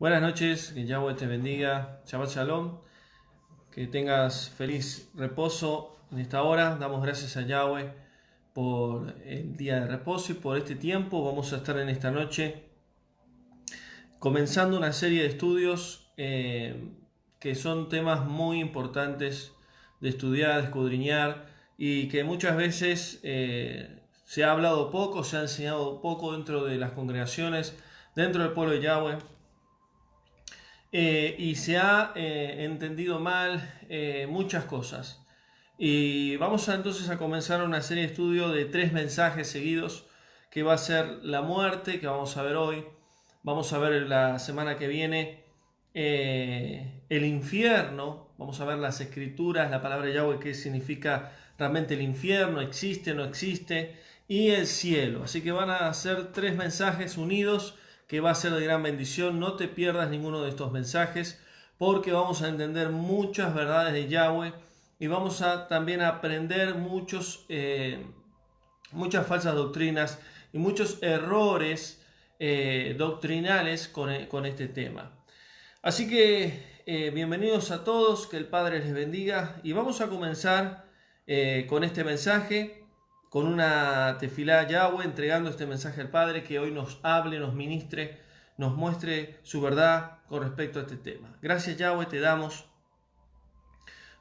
Buenas noches, que Yahweh te bendiga, Shabbat Shalom, que tengas feliz reposo en esta hora. Damos gracias a Yahweh por el día de reposo y por este tiempo. Vamos a estar en esta noche comenzando una serie de estudios que son temas muy importantes de estudiar, de escudriñar y que muchas veces se ha hablado poco, se ha enseñado poco dentro de las congregaciones, dentro del pueblo de Yahweh. Y se ha entendido mal muchas cosas. Y vamos entonces a comenzar una serie de estudios de 3 mensajes seguidos, que va a ser la muerte, que vamos a ver hoy. Vamos a ver la semana que viene el infierno. Vamos a ver las escrituras, la palabra de Yahweh, qué significa realmente el infierno, existe, no existe, y el cielo. Así que van a ser 3 mensajes unidos, que va a ser de gran bendición. No te pierdas ninguno de estos mensajes, porque vamos a entender muchas verdades de Yahweh y vamos a también aprender muchas falsas doctrinas y muchos errores doctrinales con este tema. Así que bienvenidos a todos, que el Padre les bendiga, y vamos a comenzar con este mensaje, con una tefilá a Yahweh, entregando este mensaje al Padre, que hoy nos hable, nos ministre, nos muestre su verdad con respecto a este tema. Gracias, Yahweh, te damos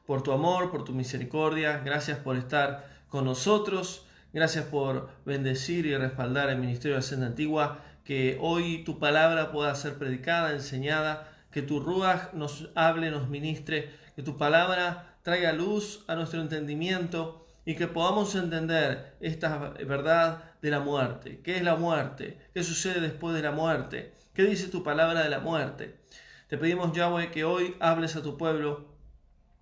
por tu amor, por tu misericordia. Gracias por estar con nosotros. Gracias por bendecir y respaldar el ministerio de Senda Antigua. Que hoy tu palabra pueda ser predicada, enseñada. Que tu Ruach nos hable, nos ministre. Que tu palabra traiga luz a nuestro entendimiento. Y que podamos entender esta verdad de la muerte. ¿Qué es la muerte? ¿Qué sucede después de la muerte? ¿Qué dice tu palabra de la muerte? Te pedimos, Yahweh, que hoy hables a tu pueblo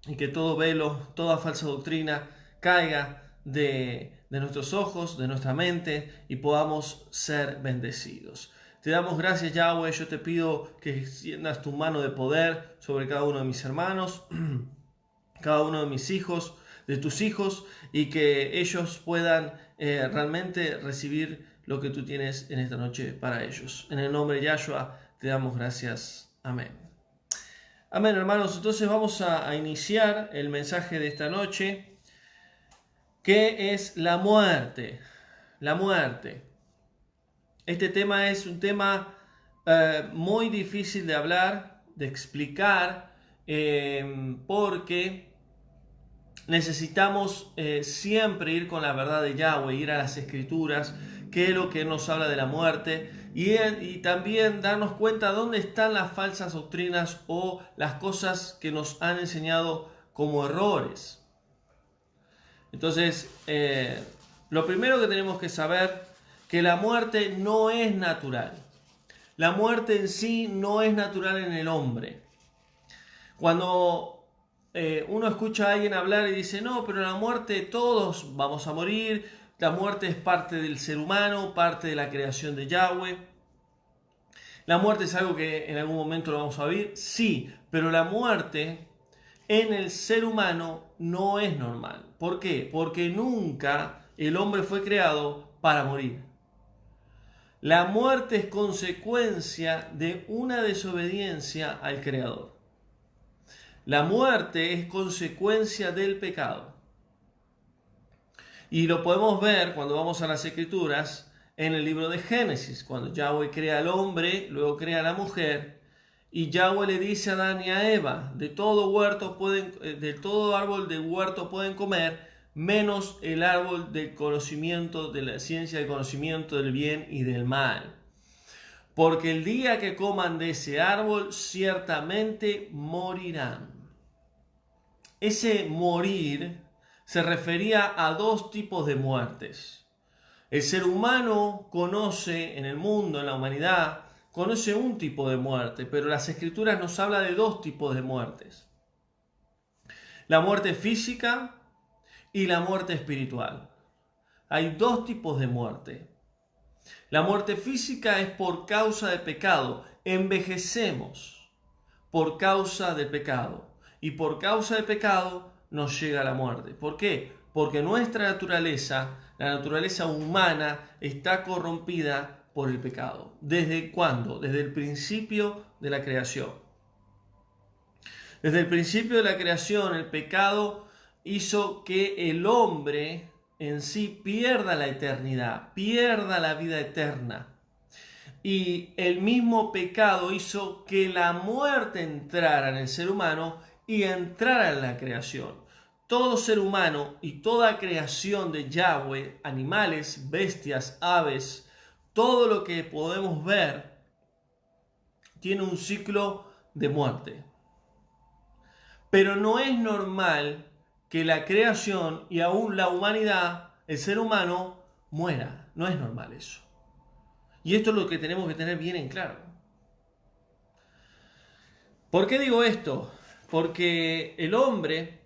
y que todo velo, toda falsa doctrina caiga de nuestros ojos, de nuestra mente, y podamos ser bendecidos. Te damos gracias, Yahweh. Yo te pido que extiendas tu mano de poder sobre cada uno de mis hermanos, cada uno de mis hijos, de tus hijos, y que ellos puedan realmente recibir lo que tú tienes en esta noche para ellos. En el nombre de Yahshua te damos gracias. Amén. Amén, hermanos. Entonces vamos a iniciar el mensaje de esta noche, que es la muerte. La muerte. Este tema es un tema muy difícil de hablar, de explicar, porque necesitamos siempre ir con la verdad de Yahweh, ir a las escrituras, qué es lo que nos habla de la muerte, y también darnos cuenta dónde están las falsas doctrinas o las cosas que nos han enseñado como errores. Entonces, lo primero que tenemos que saber, que la muerte no es natural. La muerte en sí no es natural en el hombre. Cuando uno escucha a alguien hablar y dice, no, pero la muerte, todos vamos a morir, la muerte es parte del ser humano, parte de la creación de Yahweh. La muerte es algo que en algún momento lo vamos a vivir, sí, pero la muerte en el ser humano no es normal. ¿Por qué? Porque nunca el hombre fue creado para morir. La muerte es consecuencia de una desobediencia al Creador. La muerte es consecuencia del pecado. Y lo podemos ver cuando vamos a las Escrituras en el libro de Génesis, cuando Yahweh crea al hombre, luego crea a la mujer, y Yahweh le dice a Adán y a Eva, de todo árbol del huerto pueden comer, menos el árbol del conocimiento, de la ciencia del conocimiento del bien y del mal. Porque el día que coman de ese árbol, ciertamente morirán. Ese morir se refería a 2 tipos de muertes. El ser humano conoce en el mundo, en la humanidad, conoce un tipo de muerte, pero las Escrituras nos hablan de 2 tipos de muertes. La muerte física y la muerte espiritual. Hay 2 tipos de muerte. La muerte física es por causa del pecado. Envejecemos por causa del pecado. Y por causa del pecado nos llega la muerte. ¿Por qué? Porque nuestra naturaleza, la naturaleza humana, está corrompida por el pecado. ¿Desde cuándo? Desde el principio de la creación. Desde el principio de la creación, el pecado hizo que el hombre en sí pierda la eternidad, pierda la vida eterna. Y el mismo pecado hizo que la muerte entrara en el ser humano y entrara en la creación. Todo ser humano y toda creación de Yahweh, animales, bestias, aves, todo lo que podemos ver, tiene un ciclo de muerte. Pero no es normal que la creación y aún la humanidad, el ser humano, muera. No es normal eso. Y esto es lo que tenemos que tener bien en claro. ¿Por qué digo esto? Porque el hombre,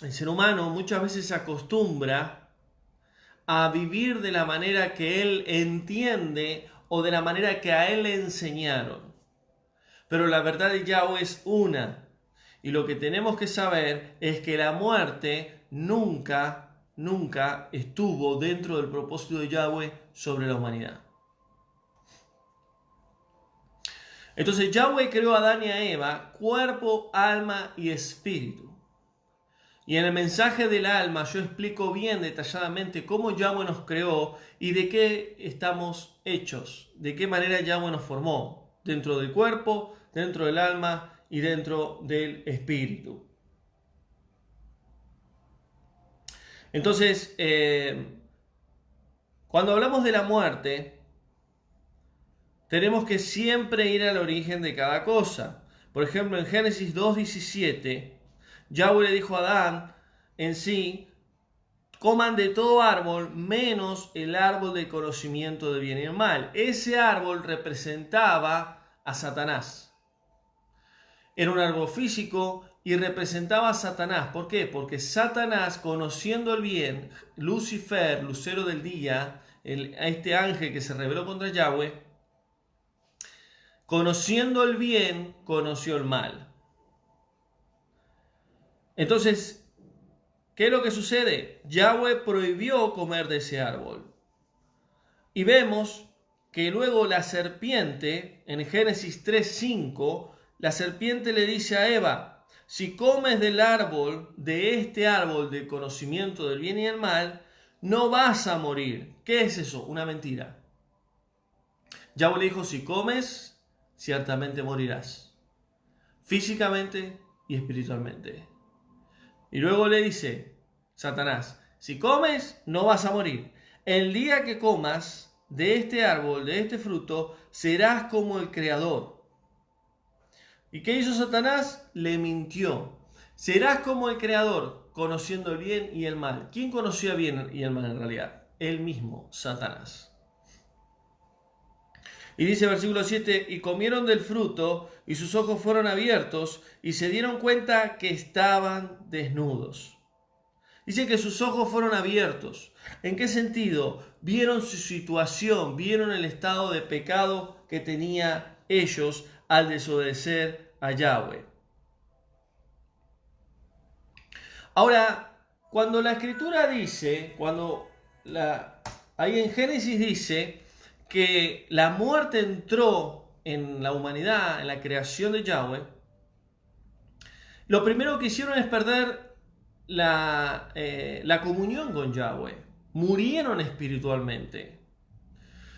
el ser humano, muchas veces se acostumbra a vivir de la manera que él entiende o de la manera que a él le enseñaron. Pero la verdad de Yahweh es una. Y lo que tenemos que saber es que la muerte nunca estuvo dentro del propósito de Yahweh sobre la humanidad. Entonces Yahweh creó a Adán y a Eva, cuerpo, alma y espíritu. Y en el mensaje del alma yo explico bien detalladamente cómo Yahweh nos creó y de qué estamos hechos, de qué manera Yahweh nos formó, dentro del cuerpo, dentro del alma y dentro del espíritu. Entonces, cuando hablamos de la muerte, tenemos que siempre ir al origen de cada cosa. Por ejemplo, en Génesis 2:17, Yahweh le dijo a Adán en sí: coman de todo árbol menos el árbol del conocimiento de bien y el mal. Ese árbol representaba a Satanás. Era un árbol físico y representaba a Satanás. ¿Por qué? Porque Satanás, conociendo el bien, Lucifer, lucero del día, a este ángel que se rebeló contra Yahweh, conociendo el bien, conoció el mal. Entonces, ¿qué es lo que sucede? Yahweh prohibió comer de ese árbol. Y vemos que luego la serpiente, en Génesis 3:5, la serpiente le dice a Eva: si comes del árbol, de este árbol del conocimiento del bien y el mal, no vas a morir. ¿Qué es eso? Una mentira. Yahweh le dijo: si comes, ciertamente morirás, físicamente y espiritualmente. Y luego le dice Satanás: si comes, no vas a morir. El día que comas de este árbol, de este fruto, serás como el Creador. ¿Y qué hizo Satanás? Le mintió. Serás como el Creador, conociendo el bien y el mal. ¿Quién conocía el bien y el mal en realidad? Él mismo, Satanás. Y dice versículo 7, y comieron del fruto, y sus ojos fueron abiertos, y se dieron cuenta que estaban desnudos. Dice que sus ojos fueron abiertos. ¿En qué sentido? Vieron su situación, vieron el estado de pecado que tenía ellos al desobedecer a Yahweh. Ahora, cuando la escritura dice, ahí en Génesis dice que la muerte entró en la humanidad, en la creación de Yahweh, lo primero que hicieron es perder la comunión con Yahweh. Murieron espiritualmente.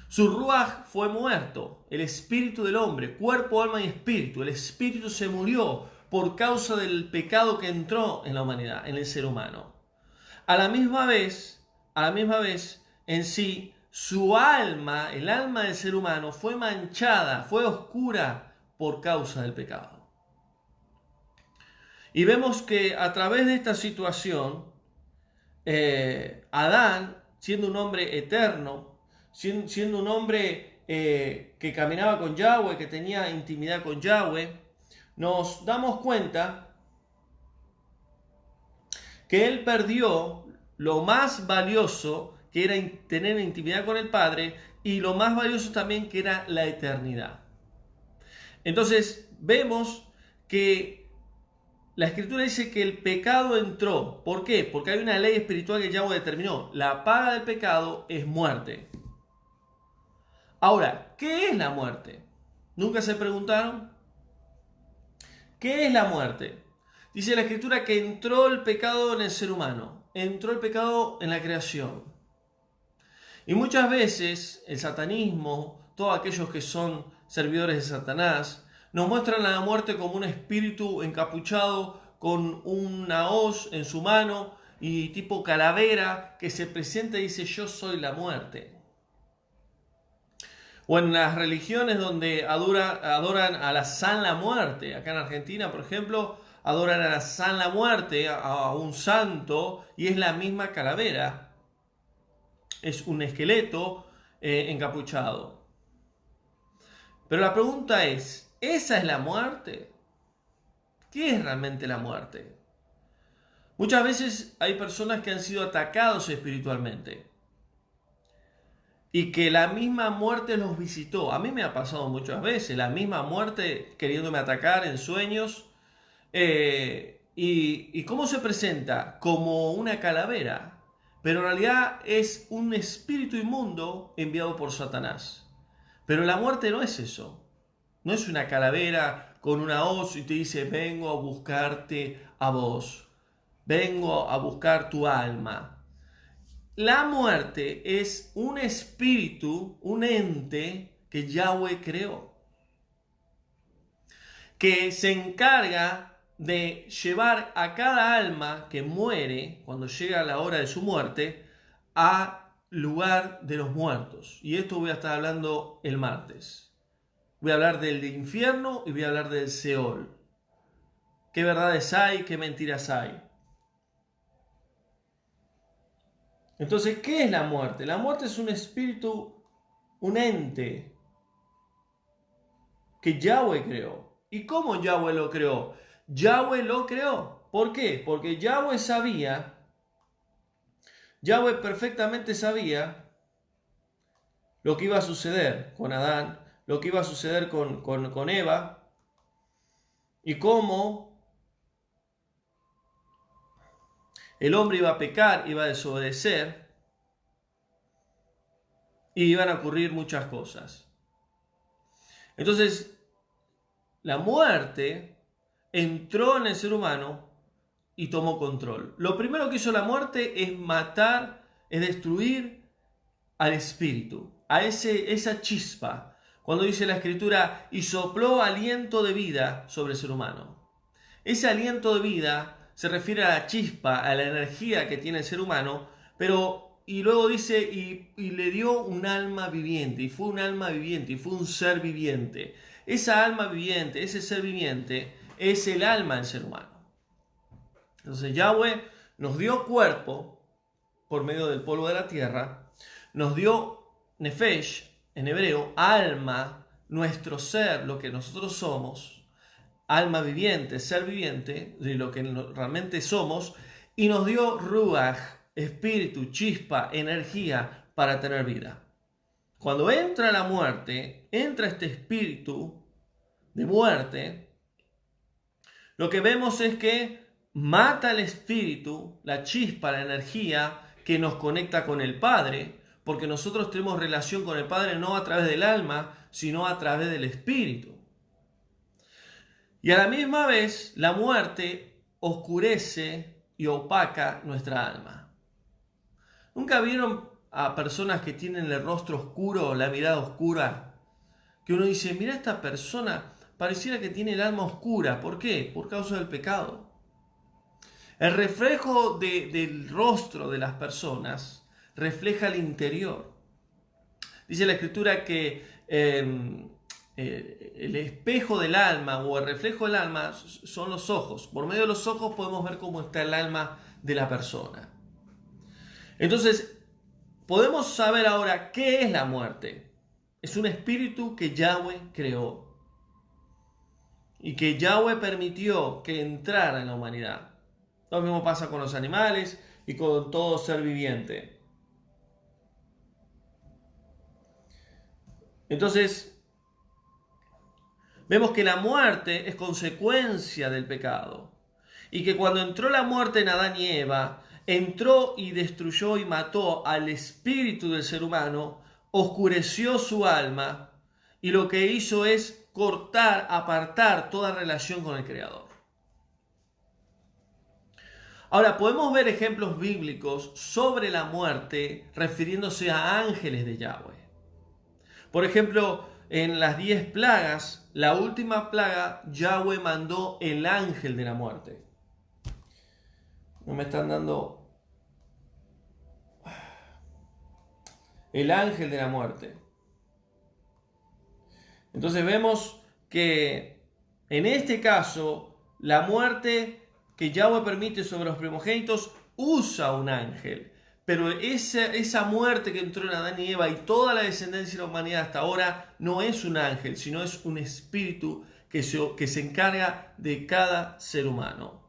Su ruaj fue muerto, el espíritu del hombre, cuerpo, alma y espíritu. El espíritu se murió por causa del pecado que entró en la humanidad, en el ser humano. A la misma vez, en sí, su alma, el alma del ser humano, fue manchada, fue oscura por causa del pecado. Y vemos que a través de esta situación, Adán, siendo un hombre eterno, siendo un hombre que caminaba con Yahweh, que tenía intimidad con Yahweh, nos damos cuenta que él perdió lo más valioso, que era tener intimidad con el Padre, y lo más valioso también, que era la eternidad. Entonces vemos que la Escritura dice que el pecado entró. ¿Por qué? Porque hay una ley espiritual que Yahweh determinó. La paga del pecado es muerte. Ahora, ¿qué es la muerte? ¿Nunca se preguntaron? ¿Qué es la muerte? Dice la Escritura que entró el pecado en el ser humano, entró el pecado en la creación. Y muchas veces el satanismo, todos aquellos que son servidores de Satanás, nos muestran a la muerte como un espíritu encapuchado con una hoz en su mano y tipo calavera que se presenta y dice: yo soy la muerte. O en las religiones donde adoran a la San la Muerte. Acá en Argentina, por ejemplo, adoran a la San la Muerte, a un santo, y es la misma calavera. Es un esqueleto encapuchado. Pero la pregunta es, ¿esa es la muerte? ¿Qué es realmente la muerte? Muchas veces hay personas que han sido atacados espiritualmente y que la misma muerte los visitó. A mí me ha pasado muchas veces, la misma muerte queriéndome atacar en sueños. ¿Y cómo se presenta? Como una calavera, pero en realidad es un espíritu inmundo enviado por Satanás. Pero la muerte no es eso, no es una calavera con una hoz y te dice: vengo a buscarte a vos, vengo a buscar tu alma. La muerte es un espíritu, un ente que Yahweh creó, que se encarga de llevar a cada alma que muere, cuando llega la hora de su muerte, a lugar de los muertos. Y esto voy a estar hablando el martes. Voy a hablar del infierno y voy a hablar del Seol. ¿Qué verdades hay? ¿Qué mentiras hay? Entonces, ¿qué es la muerte? La muerte es un espíritu, un ente que Yahweh creó. ¿Y cómo Yahweh lo creó? Yahweh lo creó. ¿Por qué? Porque Yahweh perfectamente sabía lo que iba a suceder con Adán, lo que iba a suceder con Eva, y cómo el hombre iba a pecar, iba a desobedecer, y iban a ocurrir muchas cosas. Entonces, la muerte entró en el ser humano y tomó control. Lo primero que hizo la muerte es matar, es destruir al espíritu, a esa chispa. Cuando dice la Escritura: y sopló aliento de vida sobre el ser humano. Ese aliento de vida se refiere a la chispa, a la energía que tiene el ser humano, y luego dice, y le dio un alma viviente, y fue un alma viviente, y fue un ser viviente. Esa alma viviente, ese ser viviente, es el alma del ser humano. Entonces Yahweh nos dio cuerpo por medio del polvo de la tierra, nos dio nefesh, en hebreo, alma, nuestro ser, lo que nosotros somos, alma viviente, ser viviente, de lo que realmente somos, y nos dio ruach, espíritu, chispa, energía para tener vida. Cuando entra la muerte, entra este espíritu de muerte, lo que vemos es que mata el espíritu, la chispa, la energía que nos conecta con el Padre, porque nosotros tenemos relación con el Padre no a través del alma, sino a través del espíritu. Y a la misma vez, la muerte oscurece y opaca nuestra alma. ¿Nunca vieron a personas que tienen el rostro oscuro, la mirada oscura? Que uno dice: mira, esta persona pareciera que tiene el alma oscura. ¿Por qué? Por causa del pecado. El reflejo del rostro de las personas refleja el interior. Dice la Escritura que el espejo del alma o el reflejo del alma son los ojos. Por medio de los ojos podemos ver cómo está el alma de la persona. Entonces, podemos saber ahora qué es la muerte. Es un espíritu que Yahweh creó y que Yahweh permitió que entrara en la humanidad. Lo mismo pasa con los animales y con todo ser viviente. Entonces, vemos que la muerte es consecuencia del pecado. Y que cuando entró la muerte en Adán y Eva, entró y destruyó y mató al espíritu del ser humano, oscureció su alma y lo que hizo es cortar, apartar toda relación con el Creador. Ahora, podemos ver ejemplos bíblicos sobre la muerte refiriéndose a ángeles de Yahweh. Por ejemplo, en las 10 plagas, la última plaga, Yahweh mandó el ángel de la muerte. No me están dando... El ángel de la muerte. Entonces vemos que en este caso, la muerte que Yahweh permite sobre los primogénitos usa un ángel. Pero esa muerte que entró en Adán y Eva y toda la descendencia de la humanidad hasta ahora no es un ángel, sino es un espíritu que se encarga de cada ser humano.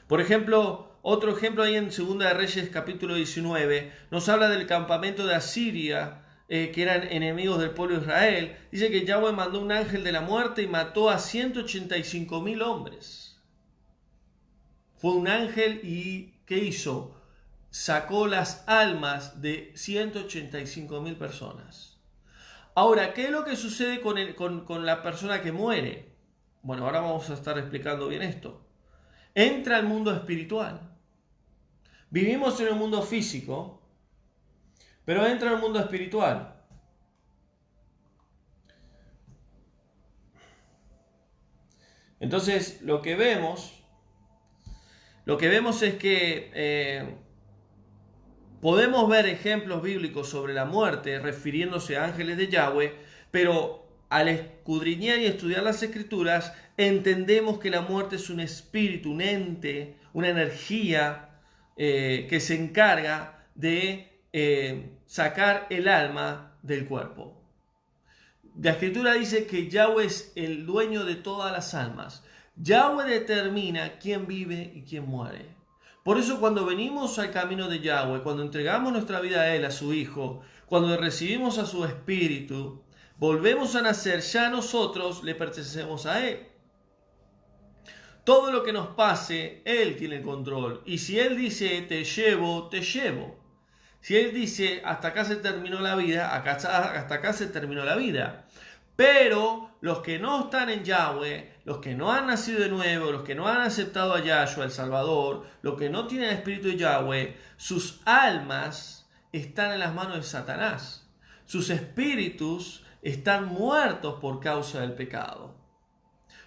Por ejemplo, otro ejemplo ahí en 2 de Reyes capítulo 19 nos habla del campamento de Asiria, que eran enemigos del pueblo de Israel. Dice que Yahweh mandó un ángel de la muerte y mató a 185.000 hombres. Fue un ángel y ¿qué hizo? Sacó las almas de 185.000 personas. Ahora, ¿qué es lo que sucede con la persona que muere? Bueno, ahora vamos a estar explicando bien esto. Entra al mundo espiritual. Vivimos en un mundo físico, pero entra al mundo espiritual. Entonces, lo que vemos es que podemos ver ejemplos bíblicos sobre la muerte refiriéndose a ángeles de Yahweh, pero al escudriñar y estudiar las Escrituras, entendemos que la muerte es un espíritu, un ente, una energía que se encarga de sacar el alma del cuerpo. La Escritura dice que Yahweh es el dueño de todas las almas. Yahweh determina quién vive y quién muere. Por eso cuando venimos al camino de Yahweh, cuando entregamos nuestra vida a Él, a su Hijo, cuando recibimos a su Espíritu, volvemos a nacer, ya nosotros le pertenecemos a Él. Todo lo que nos pase, Él tiene el control. Y si Él dice, te llevo, te llevo. Si Él dice, hasta acá se terminó la vida, hasta acá se terminó la vida. Pero los que no están en Yahweh, los que no han nacido de nuevo, los que no han aceptado a Yahshua, el Salvador, los que no tienen el Espíritu de Yahweh, sus almas están en las manos de Satanás. Sus espíritus están muertos por causa del pecado.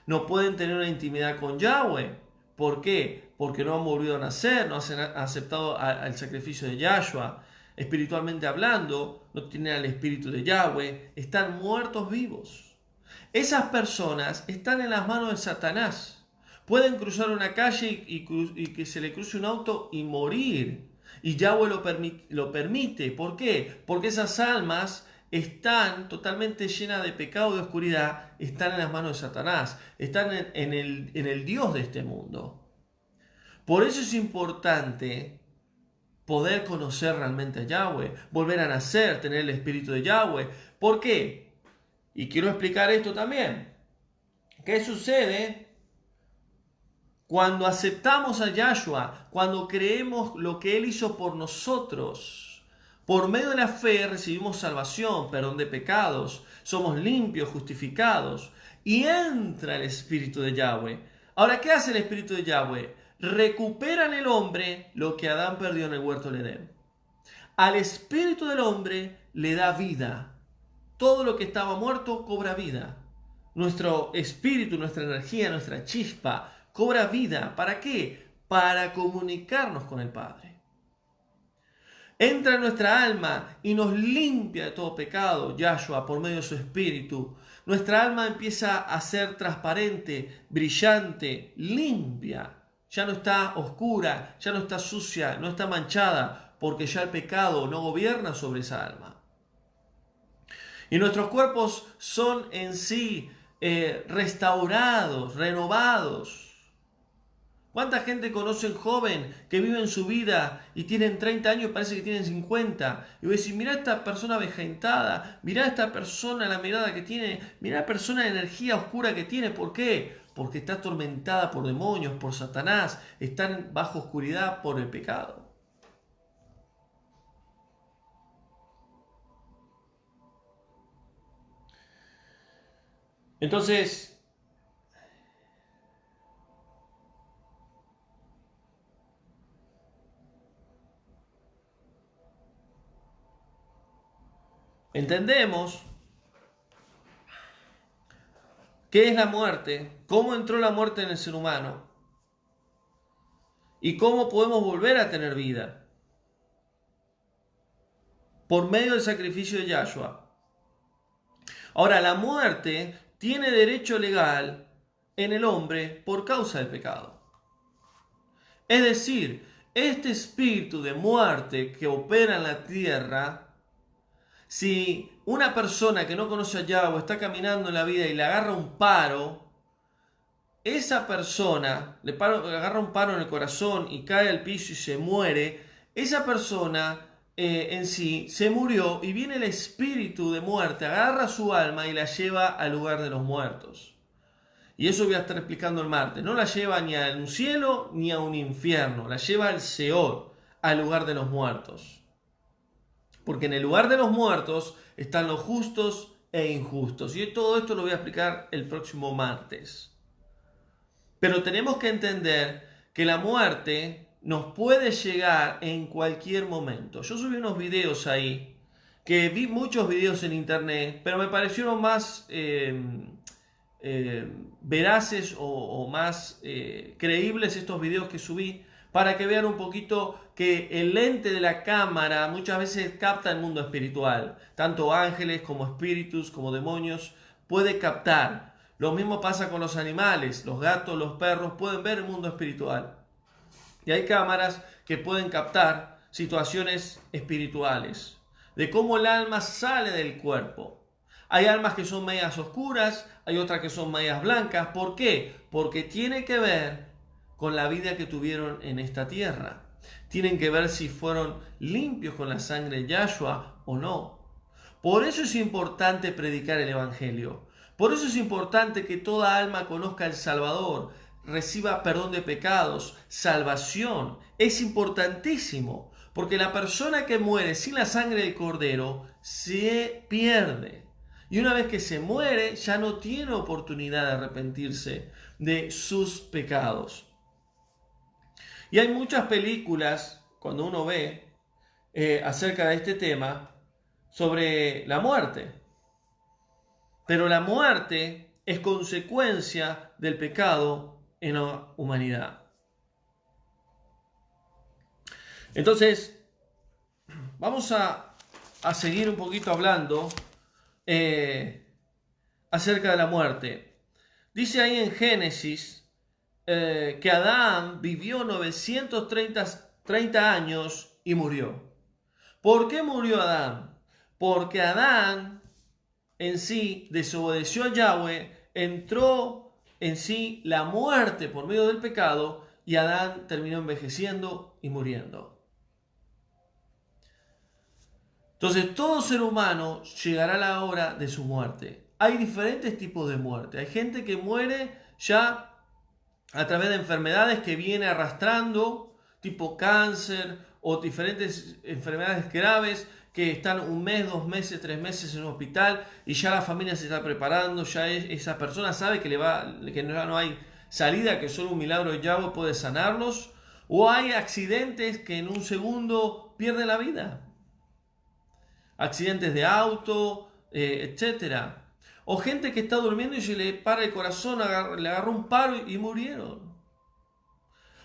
No pueden tener una intimidad con Yahweh. ¿Por qué? Porque no han volvido a nacer, no han aceptado el sacrificio de Yahshua. Espiritualmente hablando, no tienen el espíritu de Yahweh, están muertos vivos. Esas personas están en las manos de Satanás. Pueden cruzar una calle y que se le cruce un auto y morir. Y Yahweh lo permite. ¿Por qué? Porque esas almas están totalmente llenas de pecado y de oscuridad, están en las manos de Satanás, están en el Dios de este mundo. Por eso es importante poder conocer realmente a Yahweh, volver a nacer, tener el espíritu de Yahweh. ¿Por qué? Y quiero explicar esto también. ¿Qué sucede cuando aceptamos a Yahshua, cuando creemos lo que Él hizo por nosotros? Por medio de la fe recibimos salvación, perdón de pecados, somos limpios, justificados, y entra el Espíritu de Yahweh. Ahora, ¿qué hace el Espíritu de Yahweh? Recupera en el hombre lo que Adán perdió en el huerto del Edén. Al espíritu del hombre le da vida. Todo lo que estaba muerto cobra vida. Nuestro espíritu, nuestra energía, nuestra chispa cobra vida. ¿Para qué? Para comunicarnos con el Padre. Entra en nuestra alma y nos limpia de todo pecado, Yahshua, por medio de su espíritu. Nuestra alma empieza a ser transparente, brillante, limpia. Ya no está oscura, ya no está sucia, no está manchada, porque ya el pecado no gobierna sobre esa alma. Y nuestros cuerpos son en sí restaurados, renovados. ¿Cuánta gente conocen joven que viven su vida y tienen 30 años y parece que tienen 50? Y voy a decir, mirá esta persona avejentada, mirá esta persona la mirada que tiene, mirá la persona de energía oscura que tiene. ¿Por qué? Porque está atormentada por demonios, por Satanás, están bajo oscuridad por el pecado. Entonces, entendemos qué es la muerte, cómo entró la muerte en el ser humano y cómo podemos volver a tener vida por medio del sacrificio de Yahshua. Ahora, la muerte tiene derecho legal en el hombre por causa del pecado. Es decir, este espíritu de muerte que opera en la tierra, si una persona que no conoce a Yahweh está caminando en la vida y le agarra un paro, esa persona le agarra un paro en el corazón y cae al piso y se muere, esa persona en sí se murió y viene el espíritu de muerte, agarra su alma y la lleva al lugar de los muertos. Y eso voy a estar explicando el martes. No la lleva ni a un cielo ni a un infierno, la lleva al Seol, al lugar de los muertos. Porque en el lugar de los muertos están los justos e injustos. Y todo esto lo voy a explicar el próximo martes. Pero tenemos que entender que la muerte nos puede llegar en cualquier momento. Yo subí unos videos ahí, que vi muchos videos en internet, pero me parecieron más veraces o más creíbles estos videos que subí, para que vean un poquito que el lente de la cámara muchas veces capta el mundo espiritual. Tanto ángeles como espíritus, como demonios, puede captar. Lo mismo pasa con los animales, los gatos, los perros pueden ver el mundo espiritual. Y hay cámaras que pueden captar situaciones espirituales, de cómo el alma sale del cuerpo. Hay almas que son medias oscuras, hay otras que son medias blancas. ¿Por qué? Porque tiene que ver con la vida que tuvieron en esta tierra. Tienen que ver si fueron limpios con la sangre de Yahshua o no. Por eso es importante predicar el Evangelio. Por eso es importante que toda alma conozca al Salvador, reciba perdón de pecados, salvación. Es importantísimo, porque la persona que muere sin la sangre del Cordero se pierde. Y una vez que se muere, ya no tiene oportunidad de arrepentirse de sus pecados. Y hay muchas películas, cuando uno ve acerca de este tema, sobre la muerte. Pero la muerte es consecuencia del pecado en la humanidad. Entonces, vamos a seguir un poquito hablando acerca de la muerte. Dice ahí en Génesis que Adán vivió 930 años y murió. ¿Por qué murió Adán? Porque Adán en sí desobedeció a Yahweh, entró en sí la muerte por medio del pecado y Adán terminó envejeciendo y muriendo. Entonces todo ser humano llegará a la hora de su muerte. Hay diferentes tipos de muerte. Hay gente que muere ya a través de enfermedades que viene arrastrando, tipo cáncer o diferentes enfermedades graves, que están 1 mes, 2 meses, 3 meses en un hospital y ya la familia se está preparando, ya esa persona sabe que no hay salida, que solo un milagro de Yahweh puede sanarlos. O hay accidentes que en un segundo pierden la vida. Accidentes de auto, etc. O gente que está durmiendo y se le para el corazón, le agarró un paro y murieron.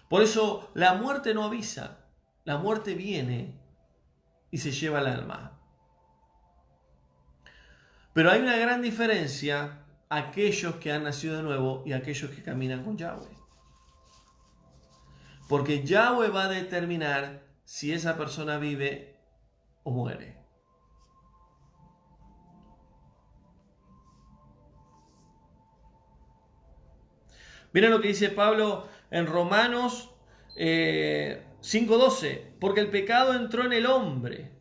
Por eso la muerte no avisa, la muerte viene y se lleva el alma. Pero hay una gran diferencia, aquellos que han nacido de nuevo y aquellos que caminan con Yahweh. Porque Yahweh va a determinar si esa persona vive o muere. Miren lo que dice Pablo en Romanos 5:12. Porque el pecado entró en el hombre,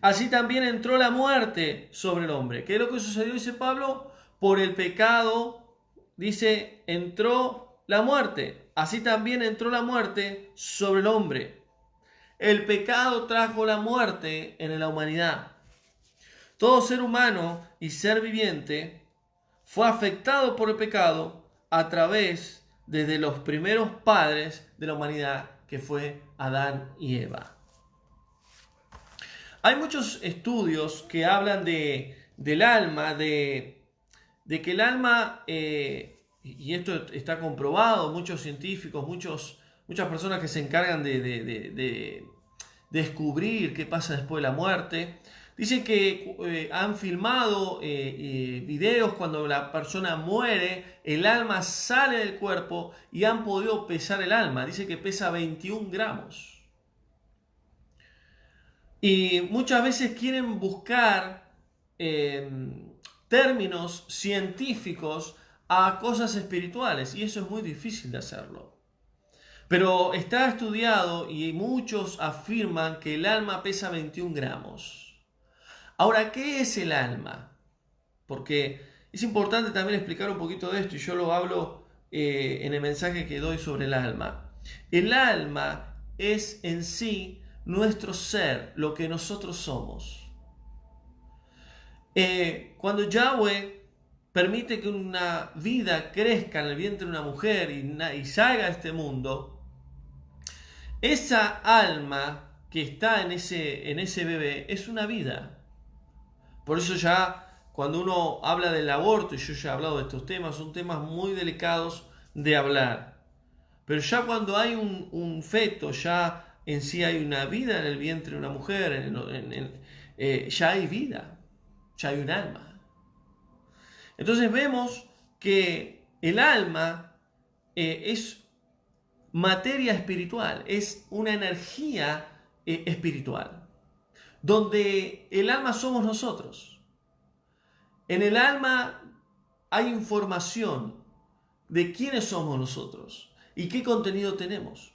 así también entró la muerte sobre el hombre. ¿Qué es lo que sucedió? Dice Pablo, por el pecado, dice, entró la muerte. Así también entró la muerte sobre el hombre. El pecado trajo la muerte en la humanidad. Todo ser humano y ser viviente fue afectado por el pecado a través desde los primeros padres de la humanidad, que fue Adán y Eva. Hay muchos estudios que hablan del alma, de que el alma, y esto está comprobado, muchos científicos, muchas personas que se encargan de descubrir qué pasa después de la muerte, dicen que han filmado videos cuando la persona muere, el alma sale del cuerpo y han podido pesar el alma. Dice que pesa 21 gramos. Y muchas veces quieren buscar términos científicos a cosas espirituales, y eso es muy difícil de hacerlo. Pero está estudiado y muchos afirman que el alma pesa 21 gramos. Ahora, ¿qué es el alma? Porque es importante también explicar un poquito de esto, y yo lo hablo en el mensaje que doy sobre el alma. El alma es en sí nuestro ser, lo que nosotros somos. Cuando Yahweh permite que una vida crezca en el vientre de una mujer y salga a este mundo, esa alma que está en ese bebé es una vida. Por eso ya cuando uno habla del aborto, y yo ya he hablado de estos temas, son temas muy delicados de hablar. Pero ya cuando hay un feto, ya en sí hay una vida en el vientre de una mujer, ya hay vida, ya hay un alma. Entonces vemos que el alma es materia espiritual, es una energía espiritual, donde el alma somos nosotros. En el alma hay información de quiénes somos nosotros y qué contenido tenemos.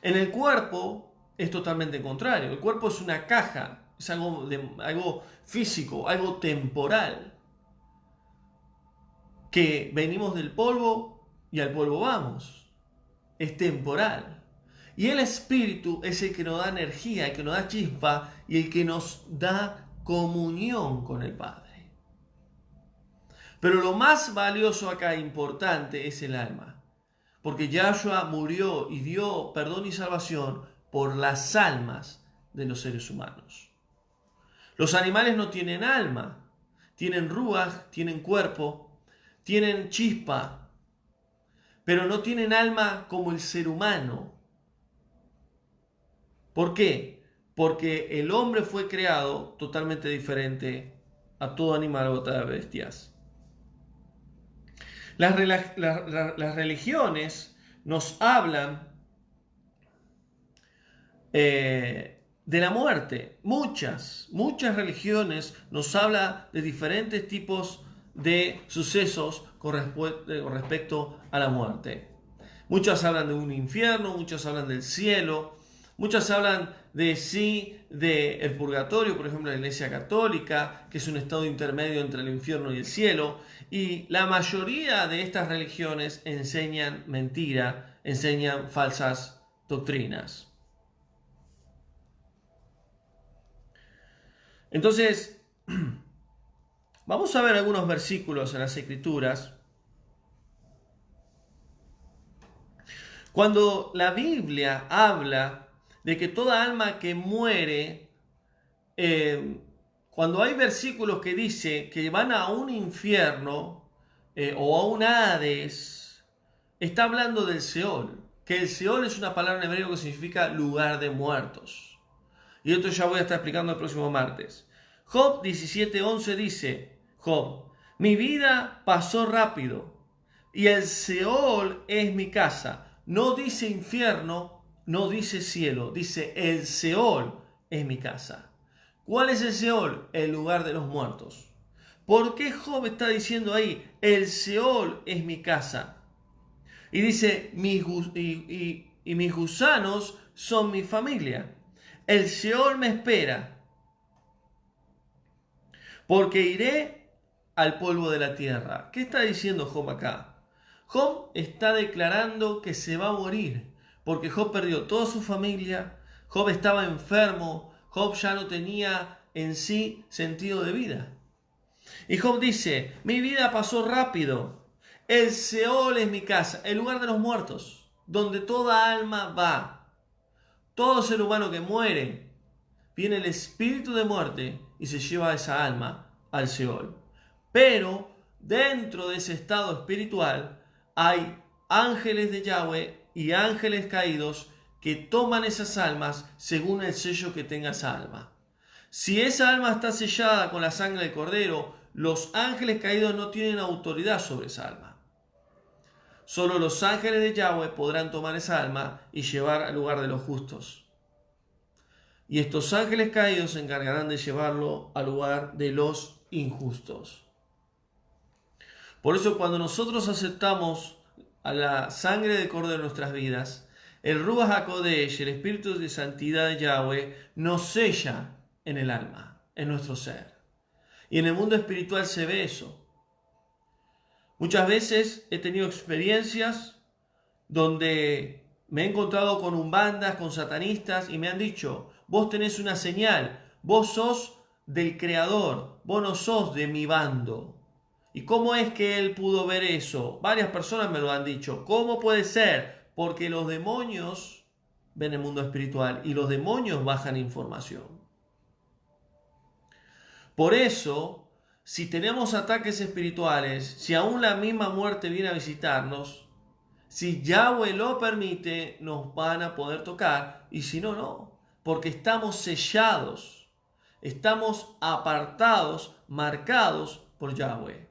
En el cuerpo es totalmente contrario. El cuerpo es una caja, es algo físico, algo temporal. Que venimos del polvo y al polvo vamos. Es temporal. Y el espíritu es el que nos da energía, el que nos da chispa y el que nos da comunión con el Padre. Pero lo más valioso acá, importante, es el alma. Porque Yahshua murió y dio perdón y salvación por las almas de los seres humanos. Los animales no tienen alma, tienen ruaj, tienen cuerpo, tienen chispa, pero no tienen alma como el ser humano. ¿Por qué? Porque el hombre fue creado totalmente diferente a todo animal o otras bestias. Las religiones nos hablan de la muerte. Muchas religiones nos hablan de diferentes tipos de sucesos con respecto a la muerte. Muchas hablan de un infierno, muchas hablan del cielo, muchas hablan del purgatorio, por ejemplo, la Iglesia Católica, que es un estado intermedio entre el infierno y el cielo. Y la mayoría de estas religiones enseñan mentira, enseñan falsas doctrinas. Entonces, vamos a ver algunos versículos en las Escrituras. Cuando la Biblia habla de que toda alma que muere, cuando hay versículos que dice que van a un infierno o a un Hades, está hablando del Seol, que el Seol es una palabra en hebreo que significa lugar de muertos. Y esto ya voy a estar explicando el próximo martes. Job 17:11 dice, Job, mi vida pasó rápido y el Seol es mi casa. No dice infierno, no dice cielo, dice el Seol es mi casa. ¿Cuál es el Seol? El lugar de los muertos. ¿Por qué Job está diciendo ahí, el Seol es mi casa? Y dice, mis gusanos son mi familia. El Seol me espera, porque iré al polvo de la tierra. ¿Qué está diciendo Job acá? Job está declarando que se va a morir, porque Job perdió toda su familia, Job estaba enfermo, Job ya no tenía en sí sentido de vida. Y Job dice, mi vida pasó rápido. El Seol es mi casa, el lugar de los muertos, donde toda alma va. Todo ser humano que muere, viene el espíritu de muerte y se lleva a esa alma al Seol. Pero dentro de ese estado espiritual hay ángeles de Yahweh y ángeles caídos que toman esas almas según el sello que tenga esa alma. Si esa alma está sellada con la sangre del Cordero, los ángeles caídos no tienen autoridad sobre esa alma. Solo los ángeles de Yahweh podrán tomar esa alma y llevar al lugar de los justos. Y estos ángeles caídos se encargarán de llevarlo al lugar de los injustos. Por eso cuando nosotros aceptamos a la sangre del Cordero en nuestras vidas, el Ruach HaKodesh, el Espíritu de Santidad de Yahweh, nos sella en el alma, en nuestro ser. Y en el mundo espiritual se ve eso. Muchas veces he tenido experiencias donde me he encontrado con umbandas, con satanistas, y me han dicho, vos tenés una señal, vos sos del Creador, vos no sos de mi bando. ¿Y cómo es que él pudo ver eso? Varias personas me lo han dicho. ¿Cómo puede ser? Porque los demonios ven el mundo espiritual y los demonios bajan información. Por eso, si tenemos ataques espirituales, si aún la misma muerte viene a visitarnos, si Yahweh lo permite, nos van a poder tocar, y si no, no, porque estamos sellados, estamos apartados, marcados por Yahweh.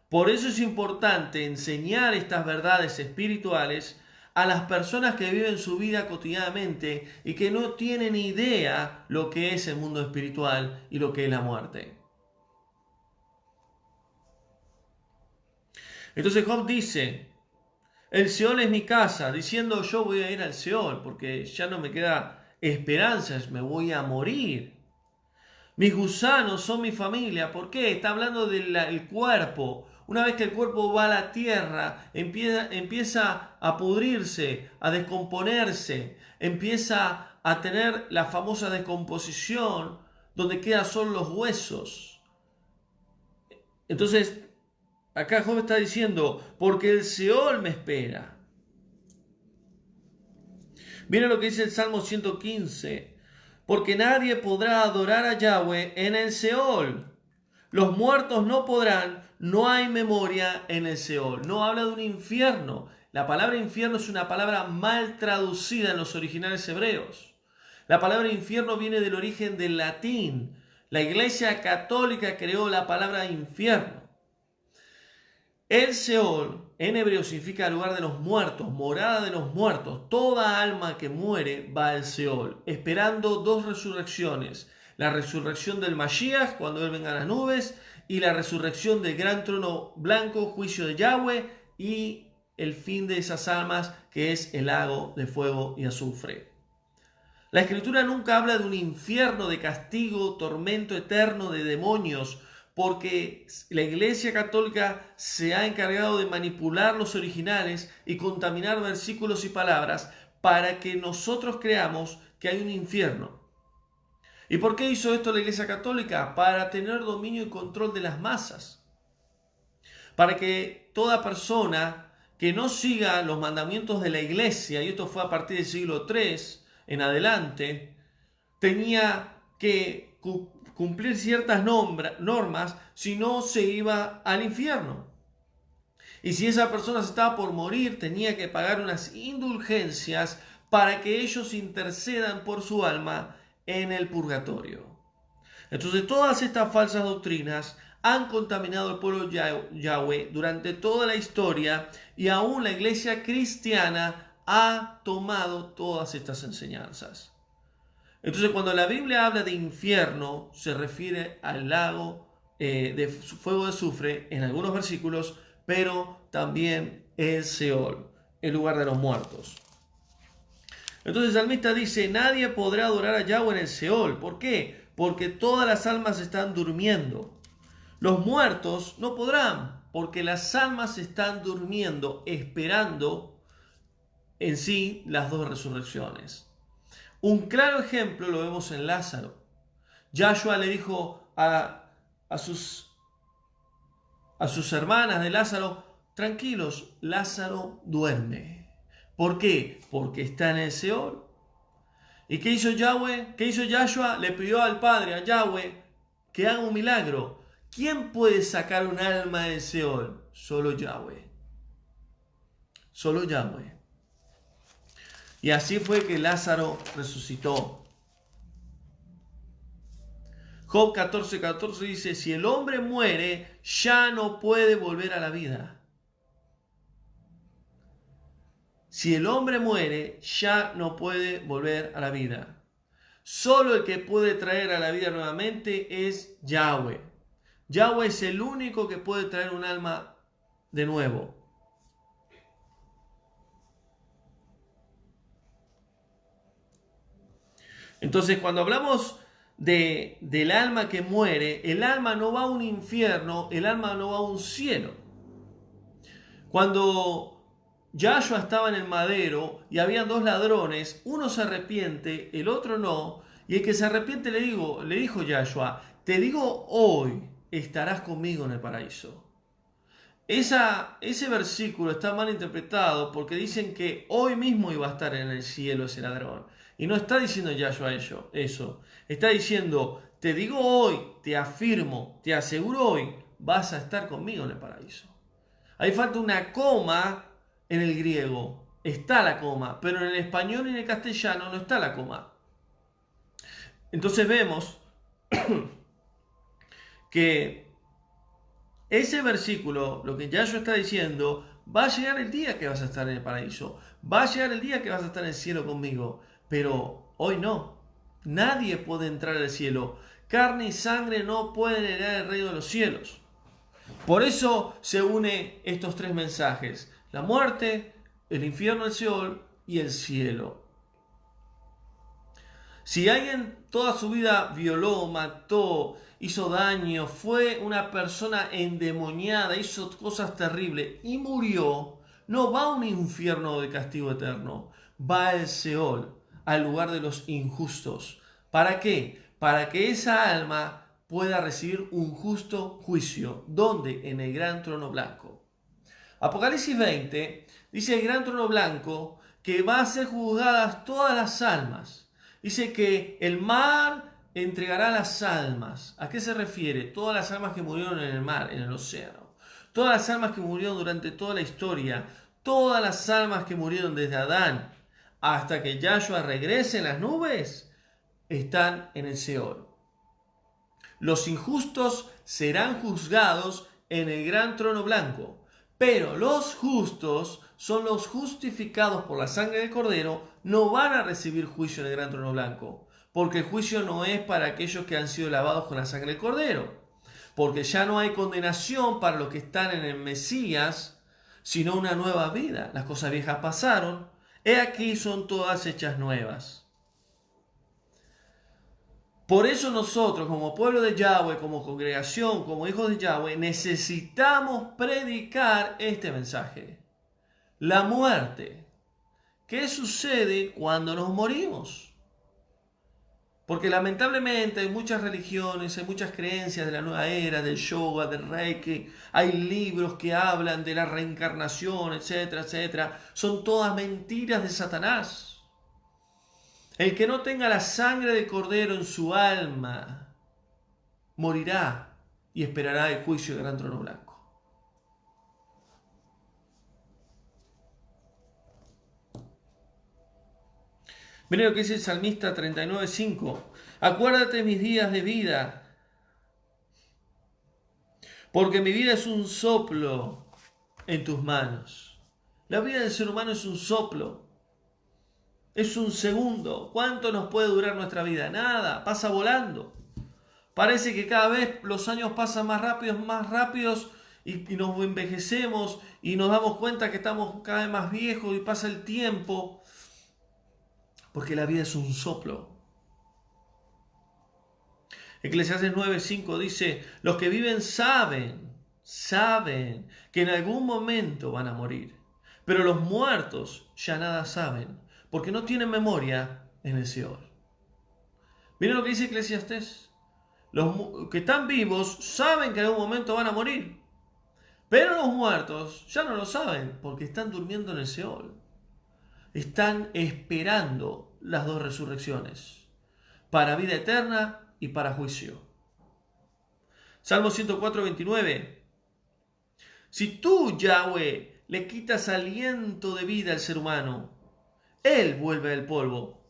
Por eso es importante enseñar estas verdades espirituales a las personas que viven su vida cotidianamente y que no tienen idea lo que es el mundo espiritual y lo que es la muerte. Entonces Job dice, el Seol es mi casa, diciendo yo voy a ir al Seol porque ya no me queda esperanzas, me voy a morir. Mis gusanos son mi familia. ¿Por qué? Está hablando del cuerpo. Una vez que el cuerpo va a la tierra, empieza a pudrirse, a descomponerse, empieza a tener la famosa descomposición, donde quedan solo los huesos. Entonces, acá Job está diciendo, porque el Seol me espera. Miren lo que dice el Salmo 115. Porque nadie podrá adorar a Yahweh en el Seol. Los muertos no podrán, no hay memoria en el Seol. No habla de un infierno. La palabra infierno es una palabra mal traducida en los originales hebreos. La palabra infierno viene del origen del latín. La Iglesia Católica creó la palabra infierno. El Seol en hebreo significa lugar de los muertos, morada de los muertos. Toda alma que muere va al Seol, esperando dos resurrecciones. La resurrección del Mashiach, cuando él venga a las nubes, y la resurrección del gran trono blanco, juicio de Yahweh, y el fin de esas almas, que es el lago de fuego y azufre. La Escritura nunca habla de un infierno de castigo, tormento eterno de demonios, porque la Iglesia Católica se ha encargado de manipular los originales y contaminar versículos y palabras para que nosotros creamos que hay un infierno. ¿Y por qué hizo esto la Iglesia Católica? Para tener dominio y control de las masas. Para que toda persona que no siga los mandamientos de la Iglesia, y esto fue a partir del siglo III en adelante, tenía que cumplir ciertas normas, si no se iba al infierno. Y si esa persona se estaba por morir, tenía que pagar unas indulgencias para que ellos intercedan por su alma en el purgatorio. Entonces todas estas falsas doctrinas han contaminado al pueblo Yahweh durante toda la historia, y aún la iglesia cristiana ha tomado todas estas enseñanzas. Entonces cuando la Biblia habla de infierno, se refiere al lago de fuego de azufre en algunos versículos, pero también el Seol, el lugar de los muertos. Entonces el salmista dice, nadie podrá adorar a Yahweh en el Seol. ¿Por qué? Porque todas las almas están durmiendo. Los muertos no podrán, porque las almas están durmiendo, esperando en sí las dos resurrecciones. Un claro ejemplo lo vemos en Lázaro. Yahshua le dijo a sus a sus hermanas de Lázaro, tranquilos, Lázaro duerme. ¿Por qué? Porque está en el Seol. ¿Y qué hizo Yahweh? ¿Qué hizo Yahshua? Le pidió al Padre, a Yahweh, que haga un milagro. ¿Quién puede sacar un alma del Seol? Solo Yahweh. Solo Yahweh. Y así fue que Lázaro resucitó. Job 14:14 dice, si el hombre muere, ya no puede volver a la vida. Si el hombre muere, ya no puede volver a la vida. Solo el que puede traer a la vida nuevamente es Yahweh. Yahweh es el único que puede traer un alma de nuevo. Entonces, cuando hablamos del alma que muere, el alma no va a un infierno, el alma no va a un cielo. Cuando Yahshua estaba en el madero y había dos ladrones, uno se arrepiente, el otro no, y el que se arrepiente le dijo Yahshua, te digo hoy estarás conmigo en el paraíso. Ese versículo está mal interpretado porque dicen que hoy mismo iba a estar en el cielo ese ladrón. Y no está diciendo Yahshua eso. Está diciendo, te digo hoy, te afirmo, te aseguro hoy, vas a estar conmigo en el paraíso. Ahí falta una coma en el griego. Está la coma, pero en el español y en el castellano no está la coma. Entonces vemos que ese versículo, lo que Yahshua está diciendo, va a llegar el día que vas a estar en el paraíso. Va a llegar el día que vas a estar en el cielo conmigo. Pero hoy no. Nadie puede entrar al cielo. Carne y sangre no pueden heredar el reino de los cielos. Por eso se unen estos tres mensajes. La muerte, el infierno, el Seol y el cielo. Si alguien toda su vida violó, mató, hizo daño, fue una persona endemoniada, hizo cosas terribles y murió, no va a un infierno de castigo eterno, va al Seol, al lugar de los injustos. ¿Para qué? Para que esa alma pueda recibir un justo juicio. ¿Dónde? En el gran trono blanco. Apocalipsis 20 dice el gran trono blanco que va a ser juzgadas todas las almas. Dice que el mar entregará las almas. ¿A qué se refiere? Todas las almas que murieron en el mar, en el océano. Todas las almas que murieron durante toda la historia. Todas las almas que murieron desde Adán hasta que Yahshua regrese en las nubes, están en el Seol. Los injustos serán juzgados en el gran trono blanco. Pero los justos son los justificados por la sangre del Cordero, no van a recibir juicio en el gran trono blanco, porque el juicio no es para aquellos que han sido lavados con la sangre del Cordero, porque ya no hay condenación para los que están en el Mesías, sino una nueva vida. Las cosas viejas pasaron, he aquí son todas hechas nuevas. Por eso nosotros, como pueblo de Yahweh, como congregación, como hijos de Yahweh, necesitamos predicar este mensaje. La muerte. ¿Qué sucede cuando nos morimos? Porque lamentablemente hay muchas religiones, hay muchas creencias de la nueva era, del yoga, del reiki, hay libros que hablan de la reencarnación, etcétera, etcétera. Son todas mentiras de Satanás. El que no tenga la sangre del Cordero en su alma morirá y esperará el juicio del gran trono blanco. Miren lo que dice el salmista 39:5. Acuérdate de mis días de vida, porque mi vida es un soplo en tus manos. La vida del ser humano es un soplo. Es un segundo. ¿Cuánto nos puede durar nuestra vida? Nada, pasa volando. Parece que cada vez los años pasan más rápidos y nos envejecemos y nos damos cuenta que estamos cada vez más viejos y pasa el tiempo. Porque la vida es un soplo. Eclesiastés 9:5 dice, los que viven saben que en algún momento van a morir. Pero los muertos ya nada saben, porque no tienen memoria en el Seol. Miren lo que dice Eclesiastés. Los que están vivos saben que en algún momento van a morir. Pero los muertos ya no lo saben porque están durmiendo en el Seol. Están esperando las dos resurrecciones, para vida eterna y para juicio. Salmo 104, 29. Si tú, Yahweh, le quitas aliento de vida al ser humano, él vuelve al polvo.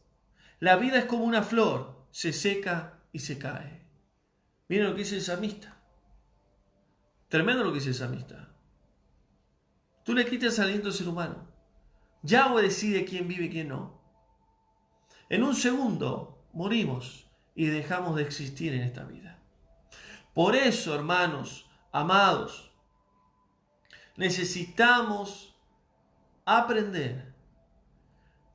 La vida es como una flor, se seca y se cae. Miren lo que dice el salmista. Tremendo lo que dice el salmista. Tú le quitas aliento al ser humano. Yahweh decide quién vive y quién no. En un segundo morimos y dejamos de existir en esta vida. Por eso, hermanos, amados, necesitamos aprender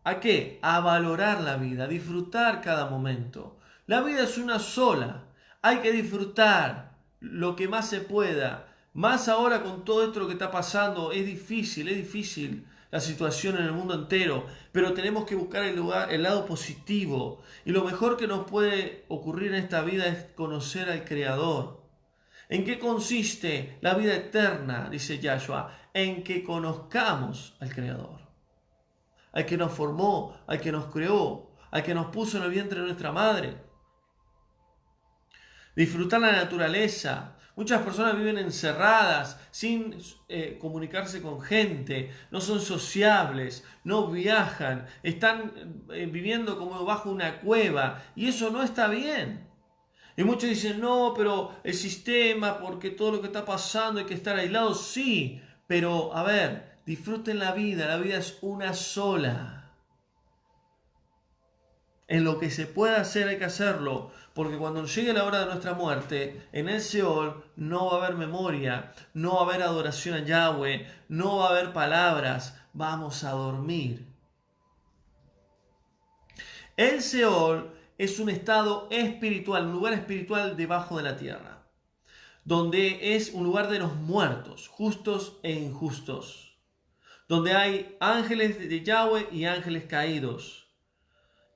¿a qué? A valorar la vida, a disfrutar cada momento. La vida es una sola. Hay que disfrutar lo que más se pueda. Más ahora con todo esto que está pasando, es difícil la situación en el mundo entero, pero tenemos que buscar el lado positivo. Y lo mejor que nos puede ocurrir en esta vida es conocer al Creador. ¿En qué consiste la vida eterna? Dice Yahshua. En que conozcamos al Creador. Al que nos formó, al que nos creó, al que nos puso en el vientre de nuestra madre. Disfrutar la naturaleza. Muchas personas viven encerradas, sin comunicarse con gente, no son sociables, no viajan, están viviendo como bajo una cueva y eso no está bien. Y muchos dicen, no, pero el sistema, porque todo lo que está pasando hay que estar aislados. Sí, pero a ver, disfruten la vida es una sola. En lo que se pueda hacer hay que hacerlo, porque cuando llegue la hora de nuestra muerte, en el Seol no va a haber memoria, no va a haber adoración a Yahweh, no va a haber palabras, vamos a dormir. El Seol es un estado espiritual, un lugar espiritual debajo de la tierra, donde es un lugar de los muertos, justos e injustos, donde hay ángeles de Yahweh y ángeles caídos.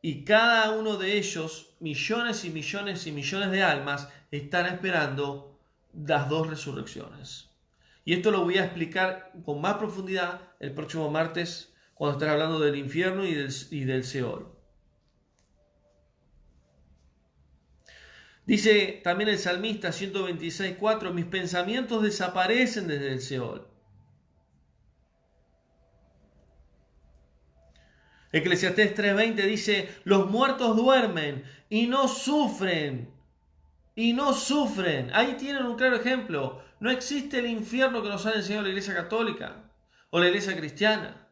Y cada uno de ellos, millones y millones y millones de almas, están esperando las dos resurrecciones. Y esto lo voy a explicar con más profundidad el próximo martes, cuando estaré hablando del infierno y del Seol. Dice también el salmista 126:4, mis pensamientos desaparecen desde el Seol. Eclesiastés 3:20 dice, los muertos duermen y no sufren. Y no sufren. Ahí tienen un claro ejemplo. No existe el infierno que nos ha enseñado la Iglesia Católica o la Iglesia Cristiana.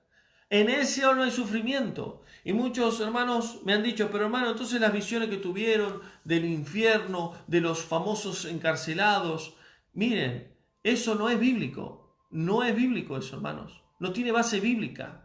En el Seol no hay sufrimiento. Y muchos hermanos me han dicho, pero hermano, entonces las visiones que tuvieron del infierno, de los famosos encarcelados, miren, eso no es bíblico. No es bíblico eso, hermanos. No tiene base bíblica.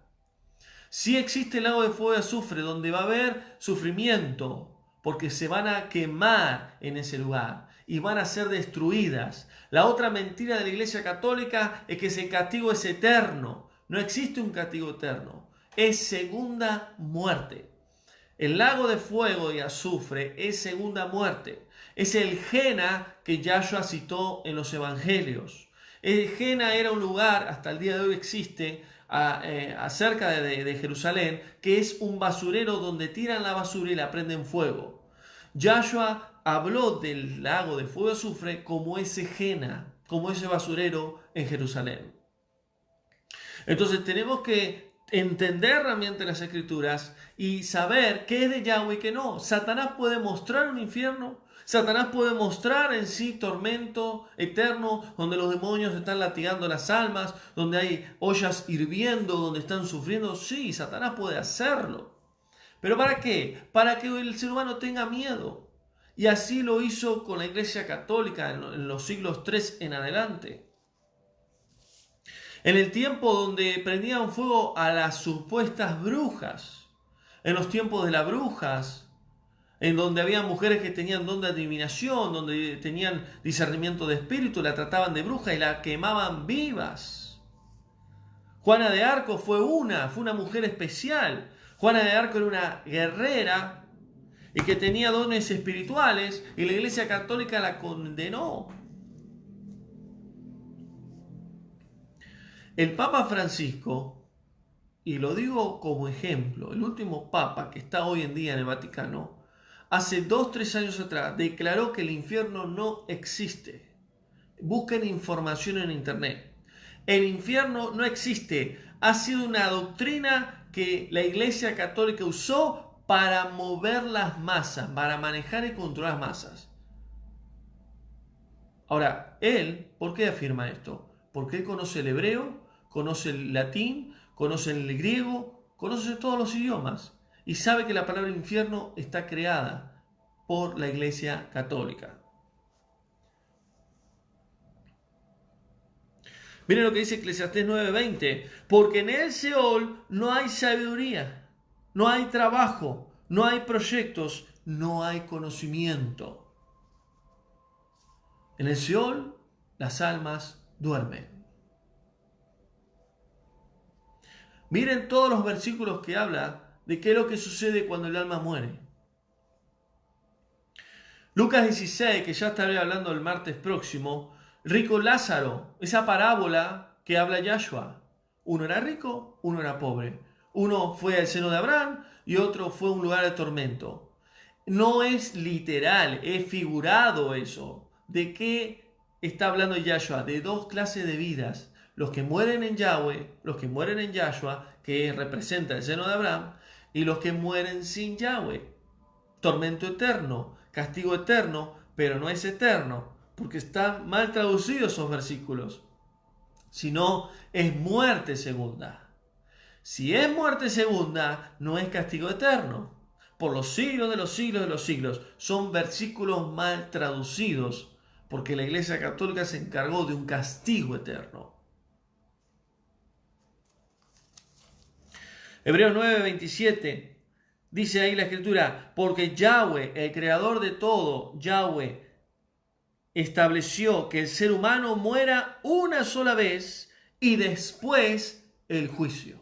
Sí existe el lago de fuego y azufre, donde va a haber sufrimiento, porque se van a quemar en ese lugar y van a ser destruidas. La otra mentira de la Iglesia Católica es que ese castigo es eterno. No existe un castigo eterno. Es segunda muerte. El lago de fuego y azufre es segunda muerte. Es el Jena que Yahshua citó en los evangelios. El Jena era un lugar, hasta el día de hoy existe, acerca de Jerusalén, que es un basurero donde tiran la basura y la prenden fuego. Yahshua habló del lago de fuego y azufre como ese Jena, como ese basurero en Jerusalén. Entonces tenemos que entender realmente las escrituras y saber qué es de Yahweh y qué no. Satanás puede mostrar un infierno, Satanás puede mostrar en sí tormento eterno, donde los demonios están latigando las almas, donde hay ollas hirviendo, donde están sufriendo. Sí, Satanás puede hacerlo. ¿Pero para qué? Para que el ser humano tenga miedo. Y así lo hizo con la Iglesia Católica en los siglos III en adelante. En el tiempo donde prendían fuego a las supuestas brujas, en los tiempos de las brujas, en donde había mujeres que tenían don de adivinación, donde tenían discernimiento de espíritu, la trataban de bruja y la quemaban vivas. Juana de Arco fue una mujer especial. Juana de Arco era una guerrera y que tenía dones espirituales y la Iglesia Católica la condenó. El Papa Francisco, y lo digo como ejemplo, el último Papa que está hoy en día en el Vaticano, hace 2-3 años atrás declaró que el infierno no existe. Busquen información en internet. El infierno no existe. Ha sido una doctrina que la Iglesia Católica usó para mover las masas, para manejar y controlar las masas. Ahora, él, ¿por qué afirma esto? Porque él conoce el hebreo, conoce el latín, conoce el griego, conoce todos los idiomas y sabe que la palabra infierno está creada por la Iglesia Católica. Miren lo que dice Eclesiastés 9:20, porque en el Seol no hay sabiduría, no hay trabajo, no hay proyectos, no hay conocimiento. En el Seol las almas duermen. Miren todos los versículos que habla de qué es lo que sucede cuando el alma muere. Lucas 16, que ya estaré hablando el martes próximo, rico Lázaro, esa parábola que habla Yahshua. Uno era rico, uno era pobre. Uno fue al seno de Abraham y otro fue a un lugar de tormento. No es literal, es figurado eso. ¿De qué está hablando Yahshua? De dos clases de vidas. Los que mueren en Yahweh, los que mueren en Yahshua, que representa el seno de Abraham, y los que mueren sin Yahweh. Tormento eterno, castigo eterno, pero no es eterno, porque están mal traducidos esos versículos. Sino es muerte segunda. Si es muerte segunda, no es castigo eterno. Por los siglos de los siglos de los siglos. Son versículos mal traducidos, porque la Iglesia Católica se encargó de un castigo eterno. Hebreos 9:27 dice ahí la Escritura, porque Yahweh, el creador de todo, Yahweh, estableció que el ser humano muera una sola vez y después el juicio.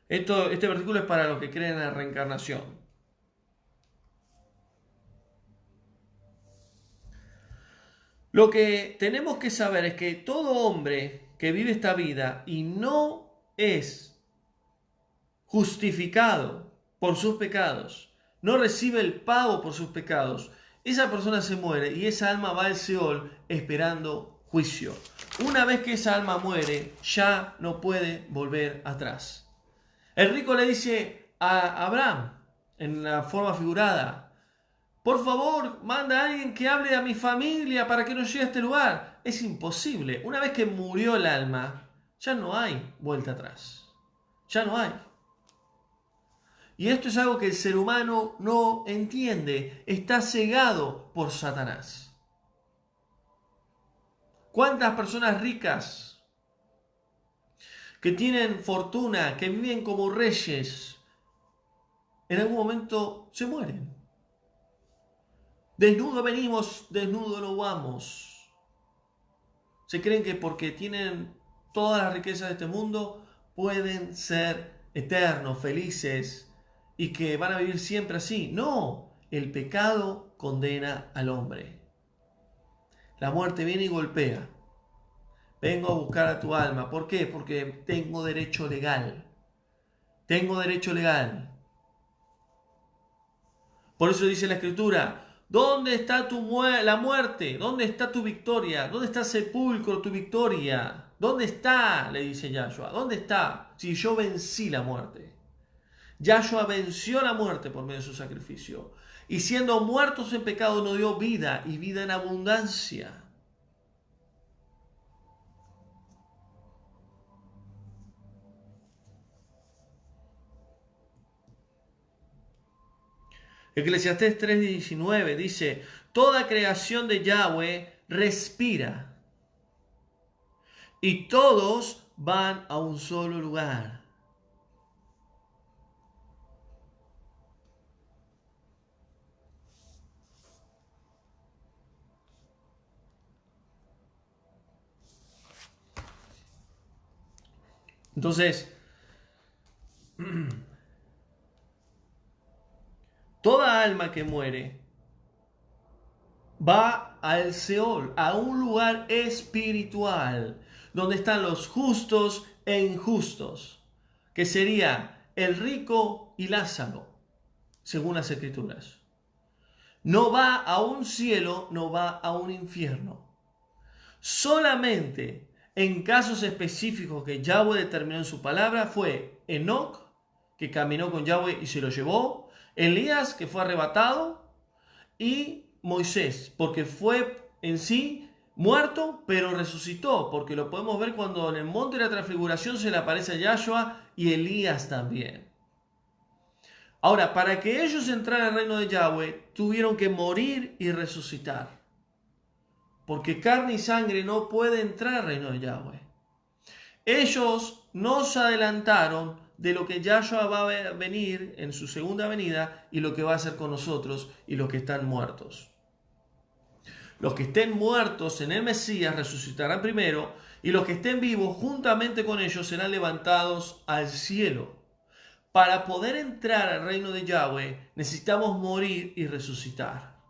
Este versículo es para los que creen en la reencarnación. Lo que tenemos que saber es que todo hombre que vive esta vida y no es justificado por sus pecados, no recibe el pago por sus pecados, esa persona se muere y esa alma va al Seol esperando juicio. Una vez que esa alma muere, ya no puede volver atrás. El rico le dice a Abraham, en la forma figurada, por favor, manda a alguien que hable a mi familia para que no llegue a este lugar. Es imposible. Una vez que murió el alma, ya no hay vuelta atrás. Ya no hay. Y esto es algo que el ser humano no entiende. Está cegado por Satanás. ¿Cuántas personas ricas que tienen fortuna, que viven como reyes, en algún momento se mueren? Desnudo venimos, desnudo no vamos. Se creen que porque tienen todas las riquezas de este mundo pueden ser eternos, felices, y que van a vivir siempre así. No, el pecado condena al hombre. La muerte viene y golpea. Vengo a buscar a tu alma. ¿Por qué? Porque tengo derecho legal. Tengo derecho legal. Por eso dice la Escritura, ¿dónde está la muerte? ¿Dónde está tu victoria? ¿Dónde está el sepulcro, tu victoria? ¿Dónde está? Le dice Yahshua. ¿Dónde está? Si yo vencí la muerte. Yahshua venció la muerte por medio de su sacrificio. Y siendo muertos en pecado nos dio vida y vida en abundancia. Eclesiastés 3:19 dice, toda creación de Yahweh respira y todos van a un solo lugar. Entonces, toda alma que muere va al Seol, a un lugar espiritual, donde están los justos e injustos, que sería el rico y Lázaro, según las Escrituras. No va a un cielo, no va a un infierno. Solamente en casos específicos que Yahweh determinó en su palabra fue Enoc, que caminó con Yahweh y se lo llevó, Elías, que fue arrebatado, y Moisés, porque fue en sí muerto, pero resucitó, porque lo podemos ver cuando en el monte de la transfiguración se le aparece a Yahshua y Elías también. Ahora, para que ellos entraran al reino de Yahweh, tuvieron que morir y resucitar. Porque carne y sangre no puede entrar al reino de Yahweh. Ellos no se adelantaron de lo que Yahshua va a venir en su segunda venida y lo que va a hacer con nosotros y los que están muertos. Los que estén muertos en el Mesías resucitarán primero y los que estén vivos juntamente con ellos serán levantados al cielo. Para poder entrar al reino de Yahweh necesitamos morir y resucitar.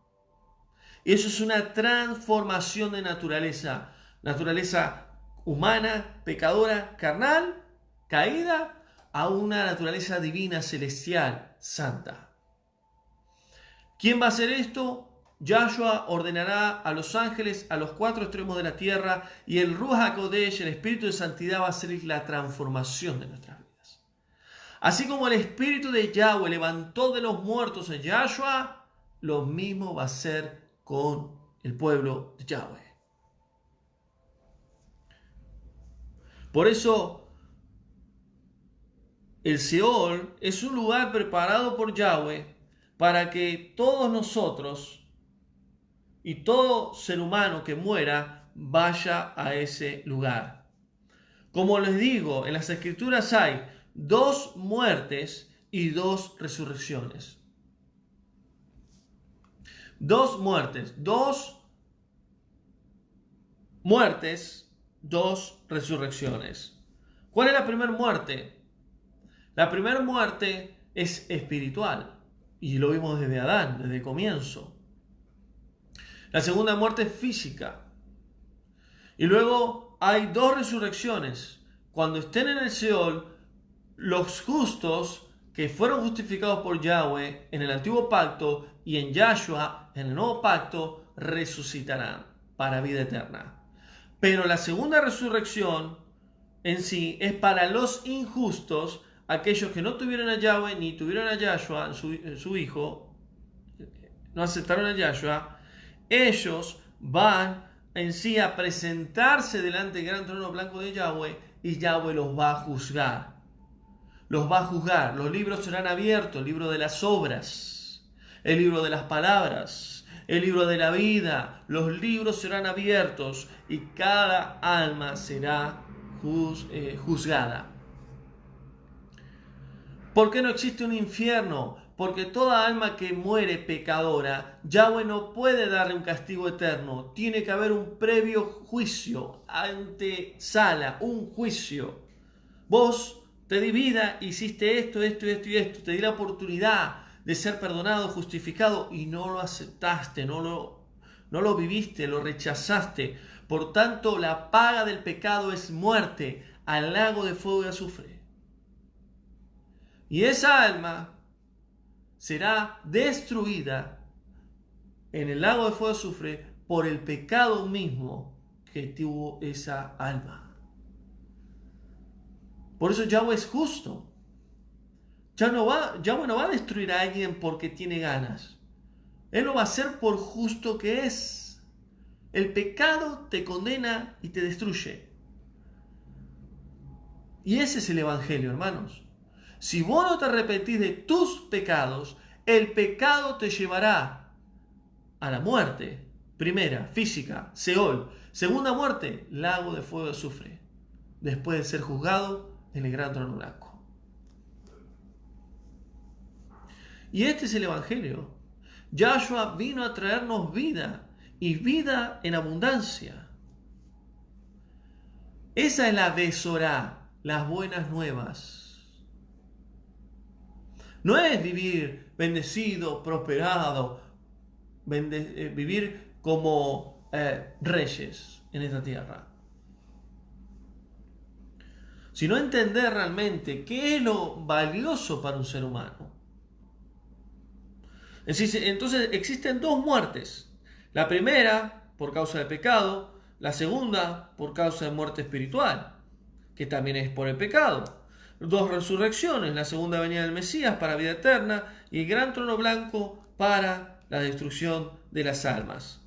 Y eso es una transformación de naturaleza. Naturaleza humana, pecadora, carnal, caída, a una naturaleza divina, celestial, santa. ¿Quién va a hacer esto? Yahshua ordenará a los ángeles a los 4 extremos de la tierra y el Ruach HaKodesh, el Espíritu de Santidad, va a hacer la transformación de nuestras vidas. Así como el Espíritu de Yahweh levantó de los muertos a Yahshua, lo mismo va a ser con el pueblo de Yahweh. Por eso, el Seol es un lugar preparado por Yahweh para que todos nosotros y todo ser humano que muera vaya a ese lugar. Como les digo, en las Escrituras hay 2 muertes y 2 resurrecciones. 2 muertes, 2 resurrecciones. ¿Cuál es la primera muerte? La primera muerte es espiritual y lo vimos desde Adán, desde el comienzo. La segunda muerte es física. Y luego hay 2 resurrecciones. Cuando estén en el Seol, los justos que fueron justificados por Yahweh en el antiguo pacto y en Yahshua en el nuevo pacto resucitarán para vida eterna. Pero la segunda resurrección en sí es para los injustos, aquellos que no tuvieron a Yahweh ni tuvieron a Yahshua, su hijo, no aceptaron a Yahshua. Ellos van en sí a presentarse delante del gran trono blanco de Yahweh y Yahweh los va a juzgar. Los va a juzgar. Los libros serán abiertos, el libro de las obras, el libro de las palabras, el libro de la vida. Los libros serán abiertos y cada alma será juzgada. ¿Por qué no existe un infierno? Porque toda alma que muere pecadora, Yahweh no puede darle un castigo eterno. Tiene que haber un previo juicio, antesala, un juicio. Vos te di vida, hiciste esto. Te di la oportunidad de ser perdonado, justificado y no lo aceptaste, no lo viviste, lo rechazaste. Por tanto, la paga del pecado es muerte, al lago de fuego y azufre. Y esa alma será destruida en el lago de fuego y azufre por el pecado mismo que tuvo esa alma. Por eso Yahweh es justo. Yahweh no va a destruir a alguien porque tiene ganas. Él lo va a hacer por justo que es. El pecado te condena y te destruye. Y ese es el Evangelio, hermanos. Si vos no te arrepentís de tus pecados, el pecado te llevará a la muerte. Primera, física, Seol. Segunda muerte, lago de fuego y azufre. Después de ser juzgado en el gran trono blanco. Y este es el Evangelio. Yahshua vino a traernos vida y vida en abundancia. Esa es la Besorá, las buenas nuevas. No es vivir bendecido, prosperado, vivir como reyes en esta tierra. sino entender realmente qué es lo valioso para un ser humano. Entonces existen dos muertes. La primera por causa del pecado, la segunda por causa de muerte espiritual, que también es por el pecado. Dos resurrecciones, la segunda venida del Mesías para vida eterna y el gran trono blanco para la destrucción de las almas.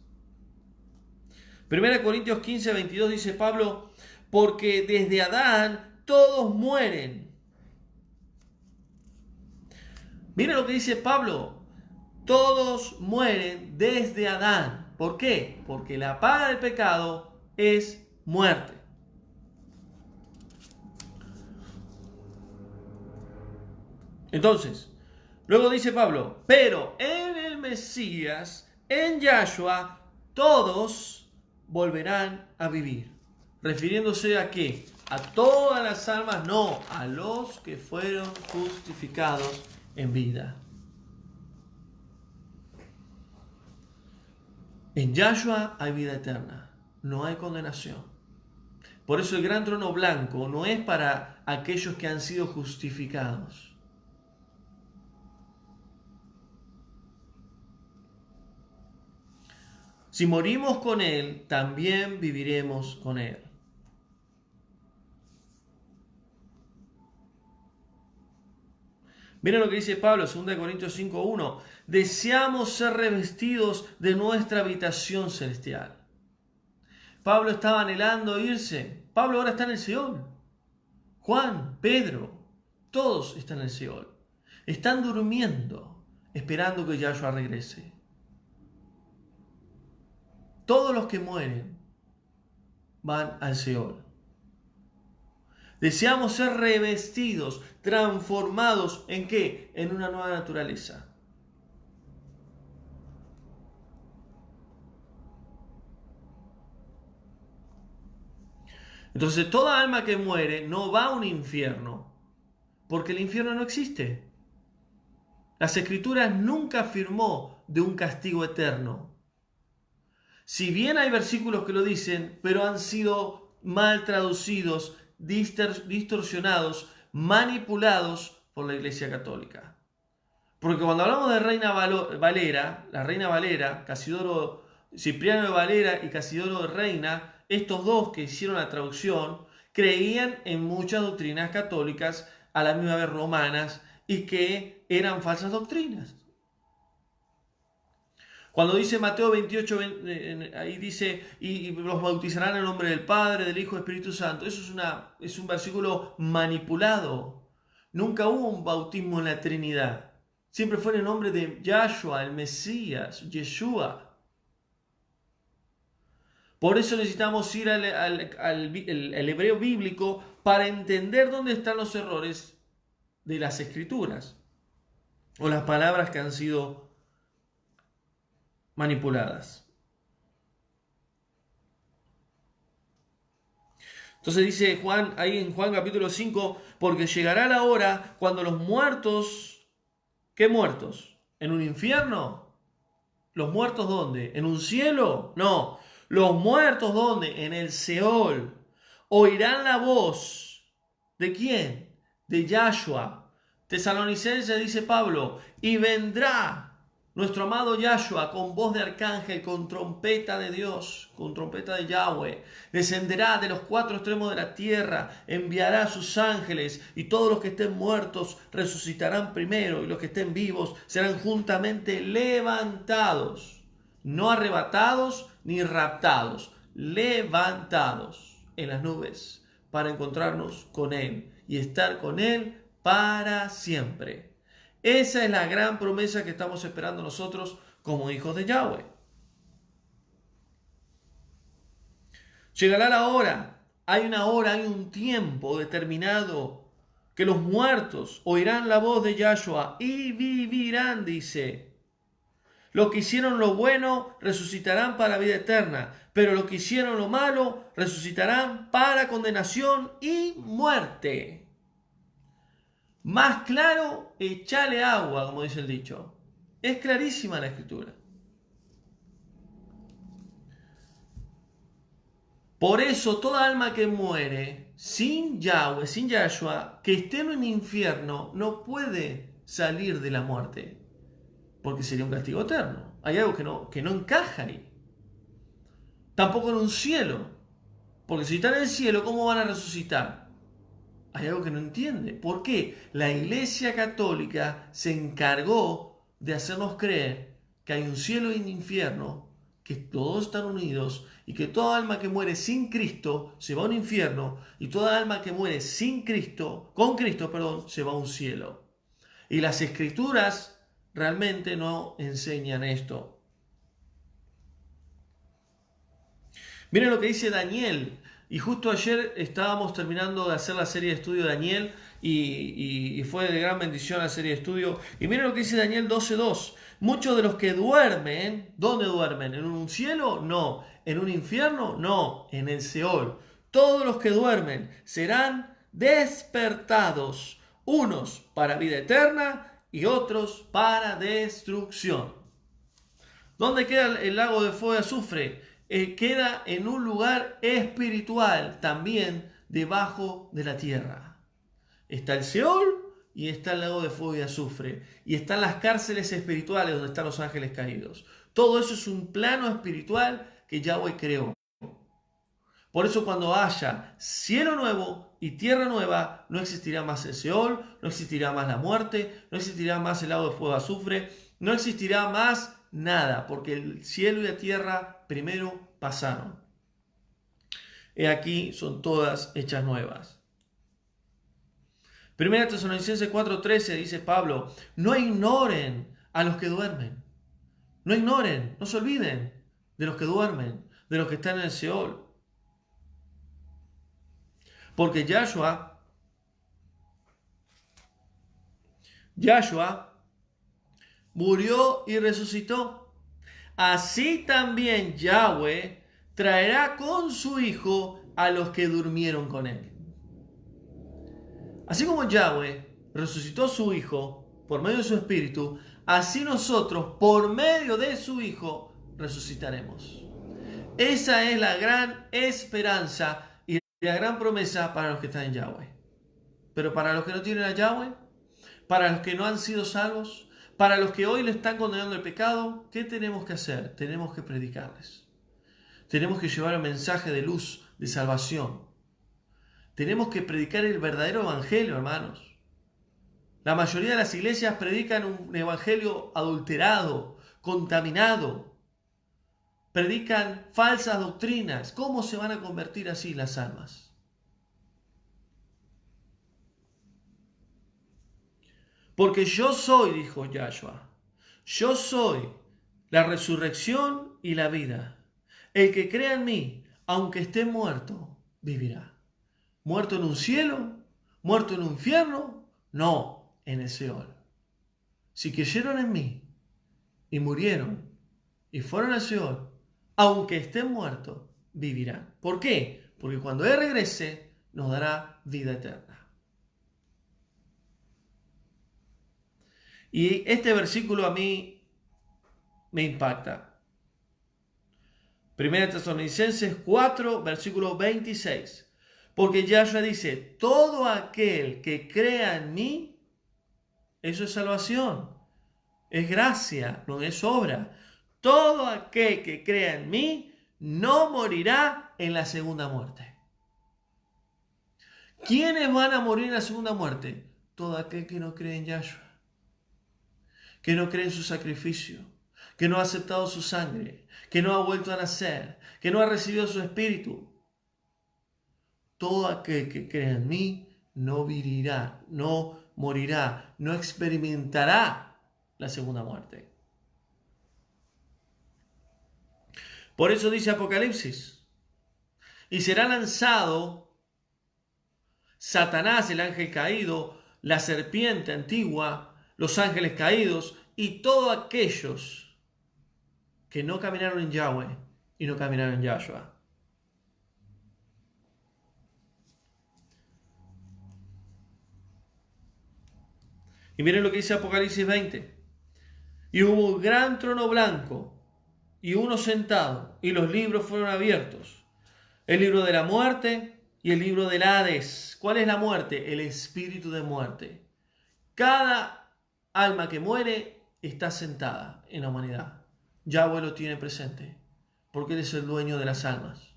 1 Corintios 15, 22 dice Pablo, porque desde Adán todos mueren. Miren lo que dice Pablo. Todos mueren desde Adán. ¿Por qué? Porque la paga del pecado es muerte. Entonces, luego dice Pablo, pero en el Mesías, en Yahshua, todos volverán a vivir. Refiriéndose a qué? A todas las almas, no, a los que fueron justificados en vida. En Yahshua hay vida eterna, no hay condenación. Por eso el gran trono blanco no es para aquellos que han sido justificados. Si morimos con Él, también viviremos con Él. Miren lo que dice Pablo, 2 Corintios 5:1. Deseamos ser revestidos de nuestra habitación celestial. Pablo estaba anhelando irse. Pablo ahora está en el Seol. Juan, Pedro, todos están en el Seol. Están durmiendo, esperando que Yahshua regrese. Todos los que mueren van al Seol. Deseamos ser revestidos, transformados, ¿en qué? En una nueva naturaleza. Entonces toda alma que muere no va a un infierno, porque el infierno no existe. Las Escrituras nunca afirmó de un castigo eterno. Si bien hay versículos que lo dicen, pero han sido mal traducidos, distorsionados, manipulados por la Iglesia Católica. Porque cuando hablamos de Reina Valera, la Reina Valera, Cipriano de Valera y Casidoro de Reina, estos dos que hicieron la traducción creían en muchas doctrinas católicas, a la misma vez romanas, y que eran falsas doctrinas. Cuando dice Mateo 28, ahí dice, y los bautizarán en el nombre del Padre, del Hijo y del Espíritu Santo. Eso es un versículo manipulado. Nunca hubo un bautismo en la Trinidad. Siempre fue en el nombre de Yahshua, el Mesías, Yeshua. Por eso necesitamos ir al hebreo bíblico para entender dónde están los errores de las Escrituras o las palabras que han sido manipuladas. Entonces dice Juan, ahí en Juan capítulo 5, porque llegará la hora cuando los muertos, ¿qué muertos? ¿En un infierno? ¿Los muertos dónde? ¿En un cielo? No. ¿Los muertos dónde? En el Seol. Oirán la voz. ¿De quién? De Yahshua. Tesalonicenses dice Pablo, y vendrá nuestro amado Yahshua con voz de arcángel, con trompeta de Dios, con trompeta de Yahweh. Descenderá de los cuatro extremos de la tierra, enviará a sus ángeles, y todos los que estén muertos resucitarán primero, y los que estén vivos serán juntamente levantados, no arrebatados ni raptados, levantados en las nubes para encontrarnos con Él y estar con Él para siempre. Esa es la gran promesa que estamos esperando nosotros como hijos de Yahweh. Llegará la hora, hay una hora, hay un tiempo determinado que los muertos oirán la voz de Yahshua y vivirán, dice. Los que hicieron lo bueno resucitarán para vida eterna, pero los que hicieron lo malo resucitarán para condenación y muerte. Más claro, echale agua, como dice el dicho. Es clarísima la Escritura. Por eso toda alma que muere sin Yahweh, sin Yahshua, que esté en un infierno, no puede salir de la muerte, porque sería un castigo eterno. Hay algo que no encaja ahí. Tampoco en un cielo, porque si están en el cielo, ¿cómo van a resucitar? Hay algo que no entiende. ¿Por qué? La Iglesia Católica se encargó de hacernos creer que hay un cielo y un infierno, que todos están unidos y que toda alma que muere sin Cristo se va a un infierno y toda alma que muere sin Cristo, con Cristo, perdón, se va a un cielo. Y las Escrituras realmente no enseñan esto. Miren lo que dice Daniel. Y justo ayer estábamos terminando de hacer la serie de estudio de Daniel y fue de gran bendición la serie de estudio. Y miren lo que dice Daniel 12:2. Muchos de los que duermen, ¿dónde duermen? ¿En un cielo? No. ¿En un infierno? No. En el Seol. Todos los que duermen serán despertados, unos para vida eterna y otros para destrucción. ¿Dónde queda el lago de fuego y azufre? Queda en un lugar espiritual, también debajo de la tierra. Está el Seol y está el lago de fuego y azufre. Y están las cárceles espirituales donde están los ángeles caídos. Todo eso es un plano espiritual que Yahweh creó. Por eso cuando haya cielo nuevo y tierra nueva, no existirá más el Seol, no existirá más la muerte, no existirá más el lago de fuego y azufre, no existirá más nada, porque el cielo y la tierra primero pasaron. He aquí son todas hechas nuevas. Primera Tesalonicenses 4:13 dice Pablo, no ignoren a los que duermen. No ignoren, no se olviden de los que duermen, de los que están en el Seol. Porque Yahshua murió y resucitó. Así también Yahweh traerá con su Hijo a los que durmieron con él. Así como Yahweh resucitó a su Hijo por medio de su Espíritu, así nosotros por medio de su Hijo resucitaremos. Esa es la gran esperanza y la gran promesa para los que están en Yahweh. Pero para los que no tienen a Yahweh, para los que no han sido salvos, para los que hoy le están condenando el pecado, ¿qué tenemos que hacer? Tenemos que predicarles. Tenemos que llevar el mensaje de luz, de salvación. Tenemos que predicar el verdadero evangelio, hermanos. La mayoría de las iglesias predican un evangelio adulterado, contaminado. Predican falsas doctrinas. ¿Cómo se van a convertir así las almas? Porque yo soy, dijo Yahshua, yo soy la resurrección y la vida. El que crea en mí, aunque esté muerto, vivirá. ¿Muerto en un cielo? ¿Muerto en un infierno? No, en el Seol. Si creyeron en mí y murieron y fueron al Seol, aunque estén muertos, vivirán. ¿Por qué? Porque cuando Él regrese, nos dará vida eterna. Y este versículo a mí me impacta. Primera Tesalonicenses 4, versículo 26. Porque Yahshua dice, todo aquel que crea en mí, eso es salvación. Es gracia, no es obra. Todo aquel que crea en mí, no morirá en la segunda muerte. ¿Quiénes van a morir en la segunda muerte? Todo aquel que no cree en Yahshua, que no cree en su sacrificio, que no ha aceptado su sangre, que no ha vuelto a nacer, que no ha recibido su espíritu. Todo aquel que cree en mí no vivirá, no morirá, no experimentará la segunda muerte. Por eso dice Apocalipsis, y será lanzado Satanás, el ángel caído, la serpiente antigua, los ángeles caídos y todos aquellos que no caminaron en Yahweh y no caminaron en Yahshua. Y miren lo que dice Apocalipsis 20. Y hubo un gran trono blanco y uno sentado, y los libros fueron abiertos. el libro de la muerte y el libro del Hades. ¿Cuál es la muerte? El espíritu de muerte. Cada alma que muere está sentada en la humanidad. Yahweh lo tiene presente, porque Él es el dueño de las almas.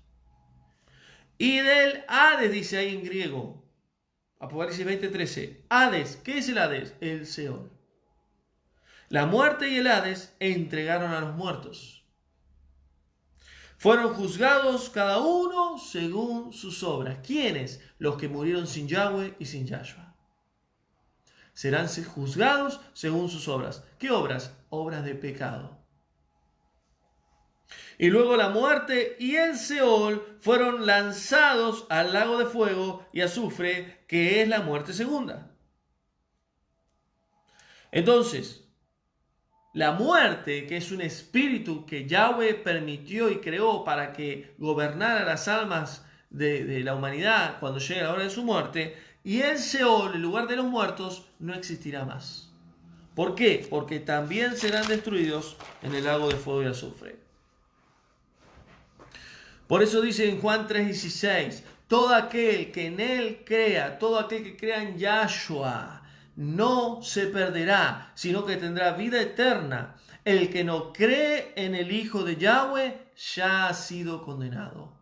Y del Hades, dice ahí en griego, Apocalipsis 20:13. Hades, ¿qué es el Hades? El Seol. La muerte y el Hades entregaron a los muertos. Fueron juzgados cada uno según sus obras. ¿Quiénes? Los que murieron sin Yahweh y sin Yahshua. Serán juzgados según sus obras. ¿Qué obras? Obras de pecado. Y luego la muerte y el Seol fueron lanzados al lago de fuego y azufre, que es la muerte segunda. Entonces, la muerte, que es un espíritu que Yahweh permitió y creó para que gobernara las almas de la humanidad cuando llegue la hora de su muerte, y el Seol, el lugar de los muertos, no existirá más. ¿Por qué? Porque también serán destruidos en el lago de fuego y azufre. Por eso dice en Juan 3:16, todo aquel que en Él crea, todo aquel que crea en Yahshua, no se perderá, sino que tendrá vida eterna. El que no cree en el Hijo de Yahweh ya ha sido condenado.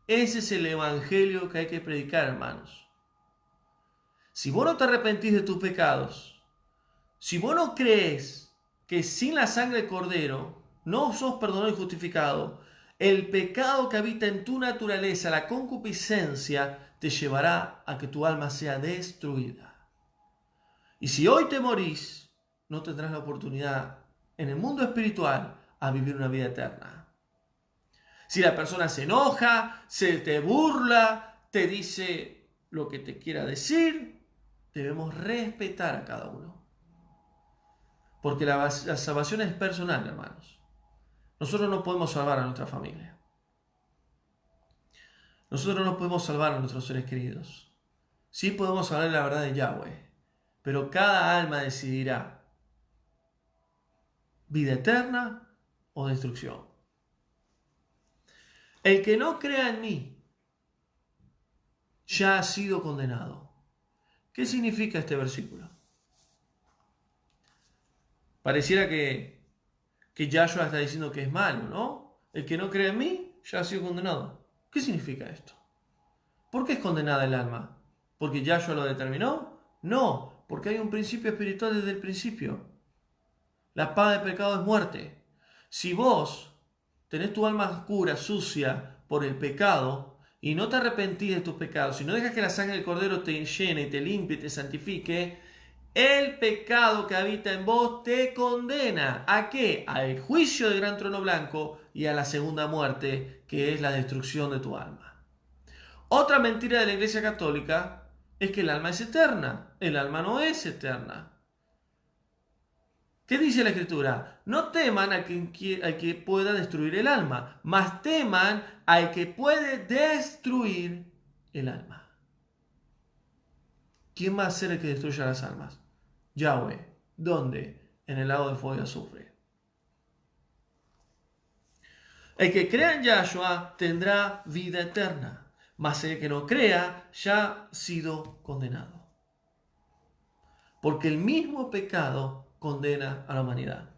Ese es el evangelio que hay que predicar, hermanos. Si vos no te arrepentís de tus pecados, si vos no crees que sin la sangre del Cordero no sos perdonado y justificado, el pecado que habita en tu naturaleza, la concupiscencia, te llevará a que tu alma sea destruida. Y si hoy te morís, no tendrás la oportunidad en el mundo espiritual a vivir una vida eterna. Si la persona se enoja, se te burla, te dice lo que te quiera decir, debemos respetar a cada uno. Porque la salvación es personal, hermanos. Nosotros no podemos salvar a nuestra familia. Nosotros no podemos salvar a nuestros seres queridos. Sí podemos hablar la verdad de Yahweh, pero cada alma decidirá vida eterna o destrucción. El que no crea en mí ya ha sido condenado. ¿Qué significa este versículo? Pareciera que Yahshua está diciendo que es malo, ¿no? El que no cree en mí ya ha sido condenado. ¿Qué significa esto? ¿Por qué es condenada el alma? ¿Porque Yahshua lo determinó? No, porque hay un principio espiritual desde el principio. La paga del pecado es muerte. Si vos tenés tu alma oscura, sucia por el pecado, y no te arrepentís de tus pecados, si no dejas que la sangre del Cordero te llene, te limpie, te santifique, el pecado que habita en vos te condena. ¿A qué? Al juicio del gran trono blanco y a la segunda muerte, que es la destrucción de tu alma. Otra mentira de la Iglesia Católica es que el alma es eterna. El alma no es eterna. ¿Qué dice la Escritura? No teman al que pueda destruir el alma, mas teman al que puede destruir el alma. ¿Quién va a ser el que destruya las almas? Yahweh. ¿Dónde? En el lago de fuego y azufre. El que crea en Yahshua tendrá vida eterna, mas el que no crea ya ha sido condenado. Porque el mismo pecado condena a la humanidad.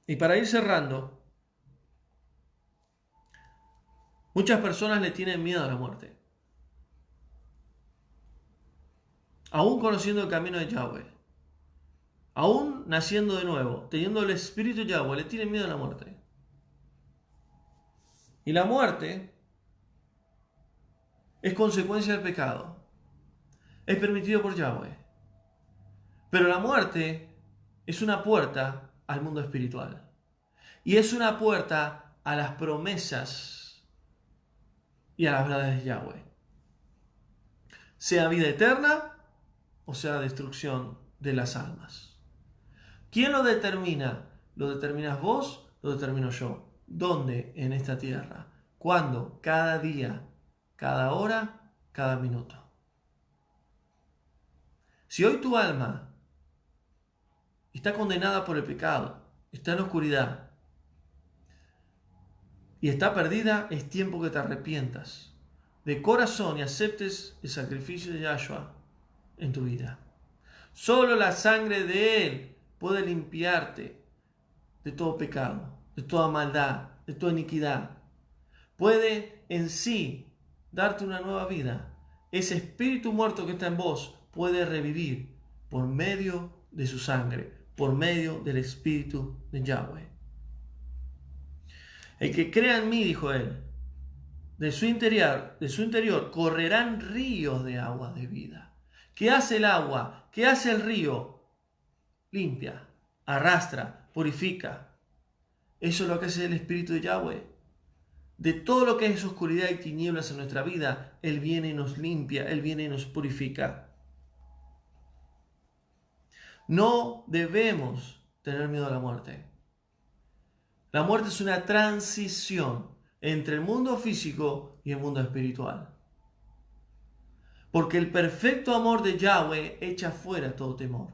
Y para ir cerrando, muchas personas le tienen miedo a la muerte. Aún conociendo el camino de Yahweh, aún naciendo de nuevo, teniendo el espíritu de Yahweh, le tienen miedo a la muerte. Y la muerte es consecuencia del pecado. Es permitido por Yahweh. Pero la muerte es una puerta al mundo espiritual. Y es una puerta a las promesas y a las verdades de Yahweh. Sea vida eterna o sea destrucción de las almas. ¿Quién lo determina? ¿Lo determinas vos? ¿Lo determino yo? ¿Dónde? En esta tierra. ¿Cuándo? Cada día, cada hora, cada minuto. Si hoy tu alma está condenada por el pecado, está en la oscuridad y está perdida, es tiempo que te arrepientas de corazón y aceptes el sacrificio de Yahshua en tu vida. Solo la sangre de Él puede limpiarte de todo pecado, de toda maldad, de toda iniquidad. Puede en sí darte una nueva vida. Ese espíritu muerto que está en vos puede revivir por medio de su sangre, por medio del espíritu de Yahweh. El que crea en mí, dijo él, de su interior correrán ríos de agua de vida. ¿Qué hace el agua? ¿Qué hace el río? Limpia, arrastra, purifica. Eso es lo que hace el espíritu de Yahweh. De todo lo que es oscuridad y tinieblas en nuestra vida, Él viene y nos limpia, Él viene y nos purifica. No debemos tener miedo a la muerte. La muerte es una transición entre el mundo físico y el mundo espiritual. Porque el perfecto amor de Yahweh echa fuera todo temor.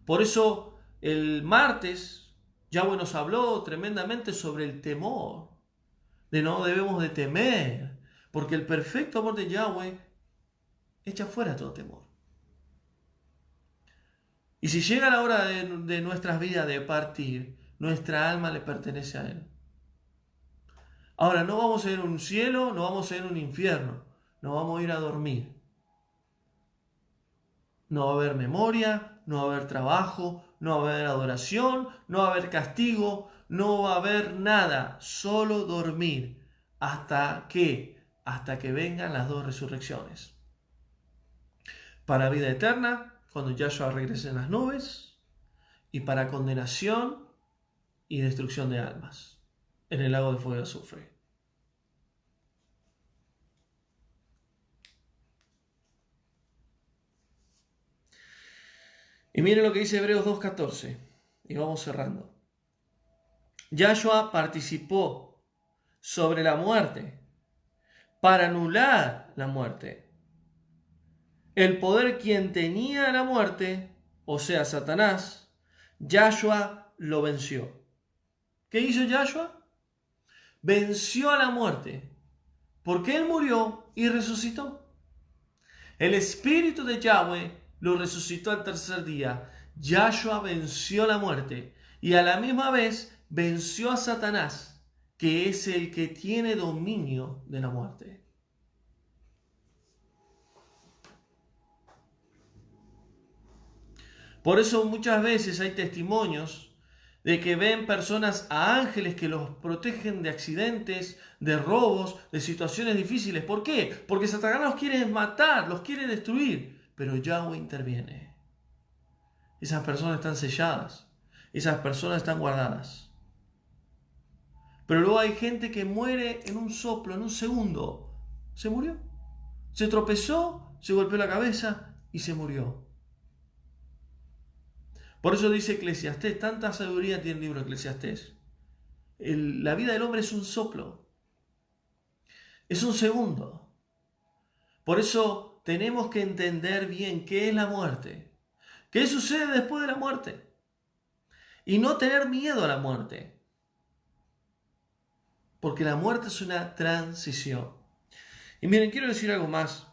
Por eso el martes Yahweh nos habló tremendamente sobre el temor. De no debemos de temer. Porque el perfecto amor de Yahweh echa fuera todo temor. Y si llega la hora de nuestras vidas de partir, nuestra alma le pertenece a Él. Ahora, no vamos a ir a un cielo, no vamos a ir a un infierno. No vamos a ir a dormir. No va a haber memoria, no va a haber trabajo, no va a haber adoración, no va a haber castigo, no va a haber nada. Solo dormir. ¿Hasta qué? Hasta que vengan las dos resurrecciones. Para vida eterna, cuando Yahshua regrese en las nubes, y para condenación y destrucción de almas en el lago de fuego y azufre. Y miren lo que dice Hebreos 2:14, y vamos cerrando. Yahshua participó sobre la muerte para anular la muerte. El poder quien tenía la muerte, o sea, Satanás, Yahshua lo venció. ¿Qué hizo Yahshua? Venció a la muerte, porque Él murió y resucitó. El Espíritu de Yahweh lo resucitó al tercer día. Yahshua venció la muerte y a la misma vez venció a Satanás, que es el que tiene dominio de la muerte. Por eso muchas veces hay testimonios de que ven personas a ángeles que los protegen de accidentes, de robos, de situaciones difíciles. ¿Por qué? Porque Satanás los quiere matar, los quiere destruir, pero Yahweh interviene. Esas personas están selladas, esas personas están guardadas. Pero luego hay gente que muere en un soplo, en un segundo. Se murió. Se tropezó, se golpeó la cabeza y se murió. Por eso dice Eclesiastés, tanta sabiduría tiene el libro de Eclesiastés. La vida del hombre es un soplo. Es un segundo. Por eso tenemos que entender bien qué es la muerte. ¿Qué sucede después de la muerte? Y no tener miedo a la muerte. Porque la muerte es una transición. Y miren, quiero decir algo más.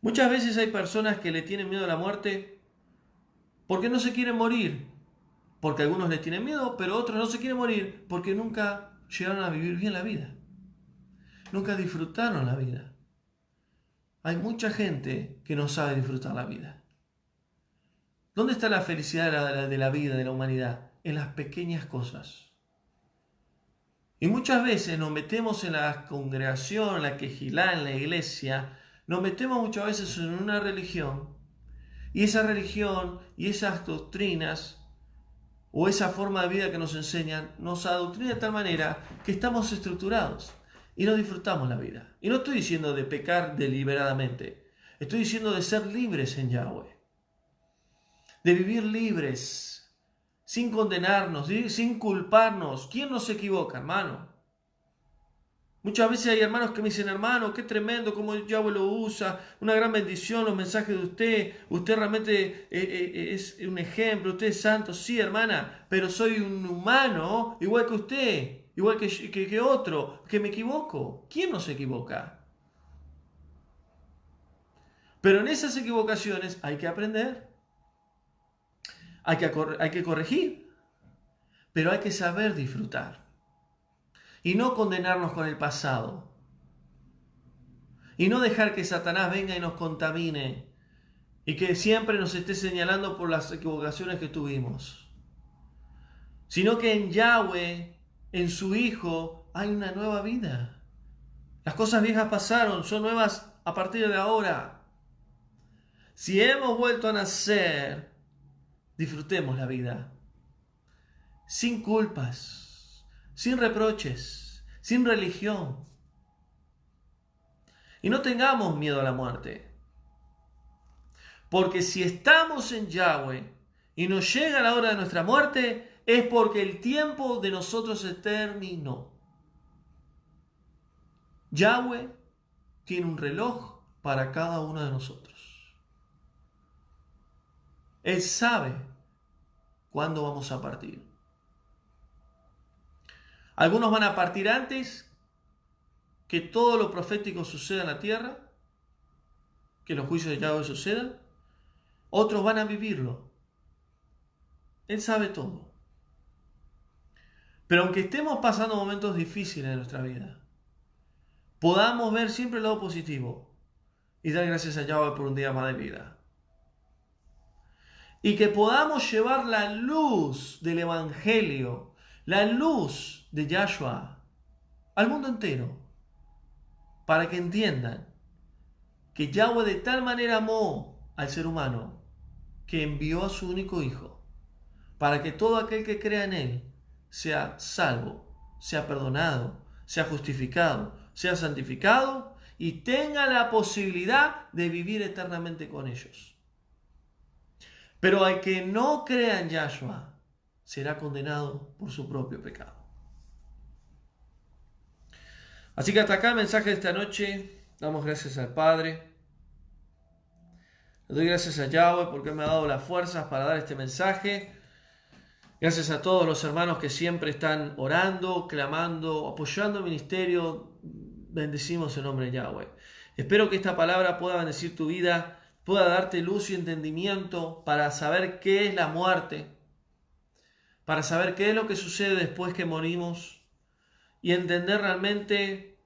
Muchas veces hay personas que le tienen miedo a la muerte porque no se quieren morir. Porque algunos le tienen miedo, pero otros no se quieren morir porque nunca llegaron a vivir bien la vida. Nunca disfrutaron la vida. Hay mucha gente que no sabe disfrutar la vida. ¿Dónde está la felicidad de la vida, de la humanidad? En las pequeñas cosas. Y muchas veces nos metemos en la congregación, en la quejilá, en la iglesia, nos metemos muchas veces en una religión, y esa religión y esas doctrinas o esa forma de vida que nos enseñan nos adoctrina de tal manera que estamos estructurados y no disfrutamos la vida. Y no estoy diciendo de pecar deliberadamente, estoy diciendo de ser libres en Yahweh, de vivir libres, sin condenarnos, sin culparnos. ¿Quién no se equivoca, hermano? Muchas veces hay hermanos que me dicen, hermano, qué tremendo cómo Yahweh lo usa, una gran bendición los mensajes de usted realmente es un ejemplo, usted es santo, sí hermana, pero soy un humano igual que usted, igual que otro, que me equivoco. ¿Quién no se equivoca? Pero en esas equivocaciones hay que aprender, hay que corregir, pero hay que saber disfrutar. Y no condenarnos con el pasado. Y no dejar que Satanás venga y nos contamine. Y que siempre nos esté señalando por las equivocaciones que tuvimos. Sino que en Yahweh, en su Hijo, hay una nueva vida. Las cosas viejas pasaron, son nuevas a partir de ahora. Si hemos vuelto a nacer, disfrutemos la vida. Sin culpas, sin reproches, sin religión. Y no tengamos miedo a la muerte. Porque si estamos en Yahweh y nos llega la hora de nuestra muerte, es porque el tiempo de nosotros se terminó. Yahweh tiene un reloj para cada uno de nosotros. Él sabe cuándo vamos a partir. Algunos van a partir antes que todo lo profético suceda en la tierra, que los juicios de Yahweh sucedan. Otros van a vivirlo. Él sabe todo. Pero aunque estemos pasando momentos difíciles en nuestra vida, podamos ver siempre el lado positivo y dar gracias a Yahweh por un día más de vida. Y que podamos llevar la luz del Evangelio, la luz de Yahshua al mundo entero, para que entiendan que Yahweh de tal manera amó al ser humano que envió a su único Hijo, para que todo aquel que crea en Él sea salvo, sea perdonado, sea justificado, sea santificado y tenga la posibilidad de vivir eternamente con ellos. Pero al que no crea en Yahshua será condenado por su propio pecado. Así que hasta acá el mensaje de esta noche. Damos gracias al Padre. Le doy gracias a Yahweh porque me ha dado las fuerzas para dar este mensaje. Gracias a todos los hermanos que siempre están orando, clamando, apoyando el ministerio. Bendecimos el nombre de Yahweh. Espero que esta palabra pueda bendecir tu vida, pueda darte luz y entendimiento para saber qué es la muerte, para saber qué es lo que sucede después que morimos y entender realmente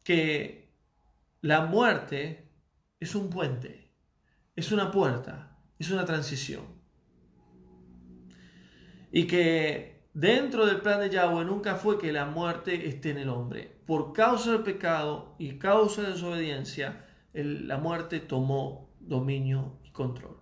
que la muerte es un puente, es una puerta, es una transición. Y que dentro del plan de Yahweh nunca fue que la muerte esté en el hombre. Por causa del pecado y causa de desobediencia, la muerte tomó dominio y control.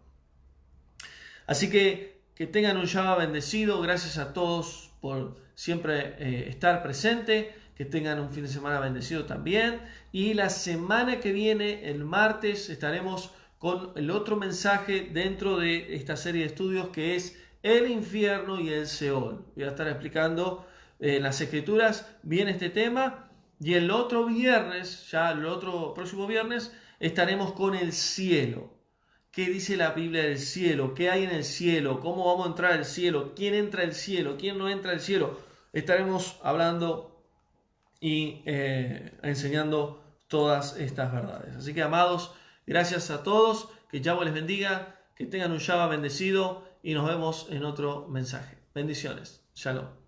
Así que tengan un Shabbat bendecido. Gracias a todos por siempre estar presente. Que tengan un fin de semana bendecido también. Y la semana que viene, el martes, estaremos con el otro mensaje dentro de esta serie de estudios que es el infierno y el Seol. Voy a estar explicando en las escrituras bien este tema. Y el otro viernes, ya el otro próximo viernes, estaremos con el cielo. ¿Qué dice la Biblia del cielo? ¿Qué hay en el cielo? ¿Cómo vamos a entrar al cielo? ¿Quién entra al cielo? ¿Quién no entra al cielo? Estaremos hablando y enseñando todas estas verdades. Así que, amados, gracias a todos. Que Yahweh les bendiga. Que tengan un Shabbat bendecido. Y nos vemos en otro mensaje. Bendiciones. Shalom.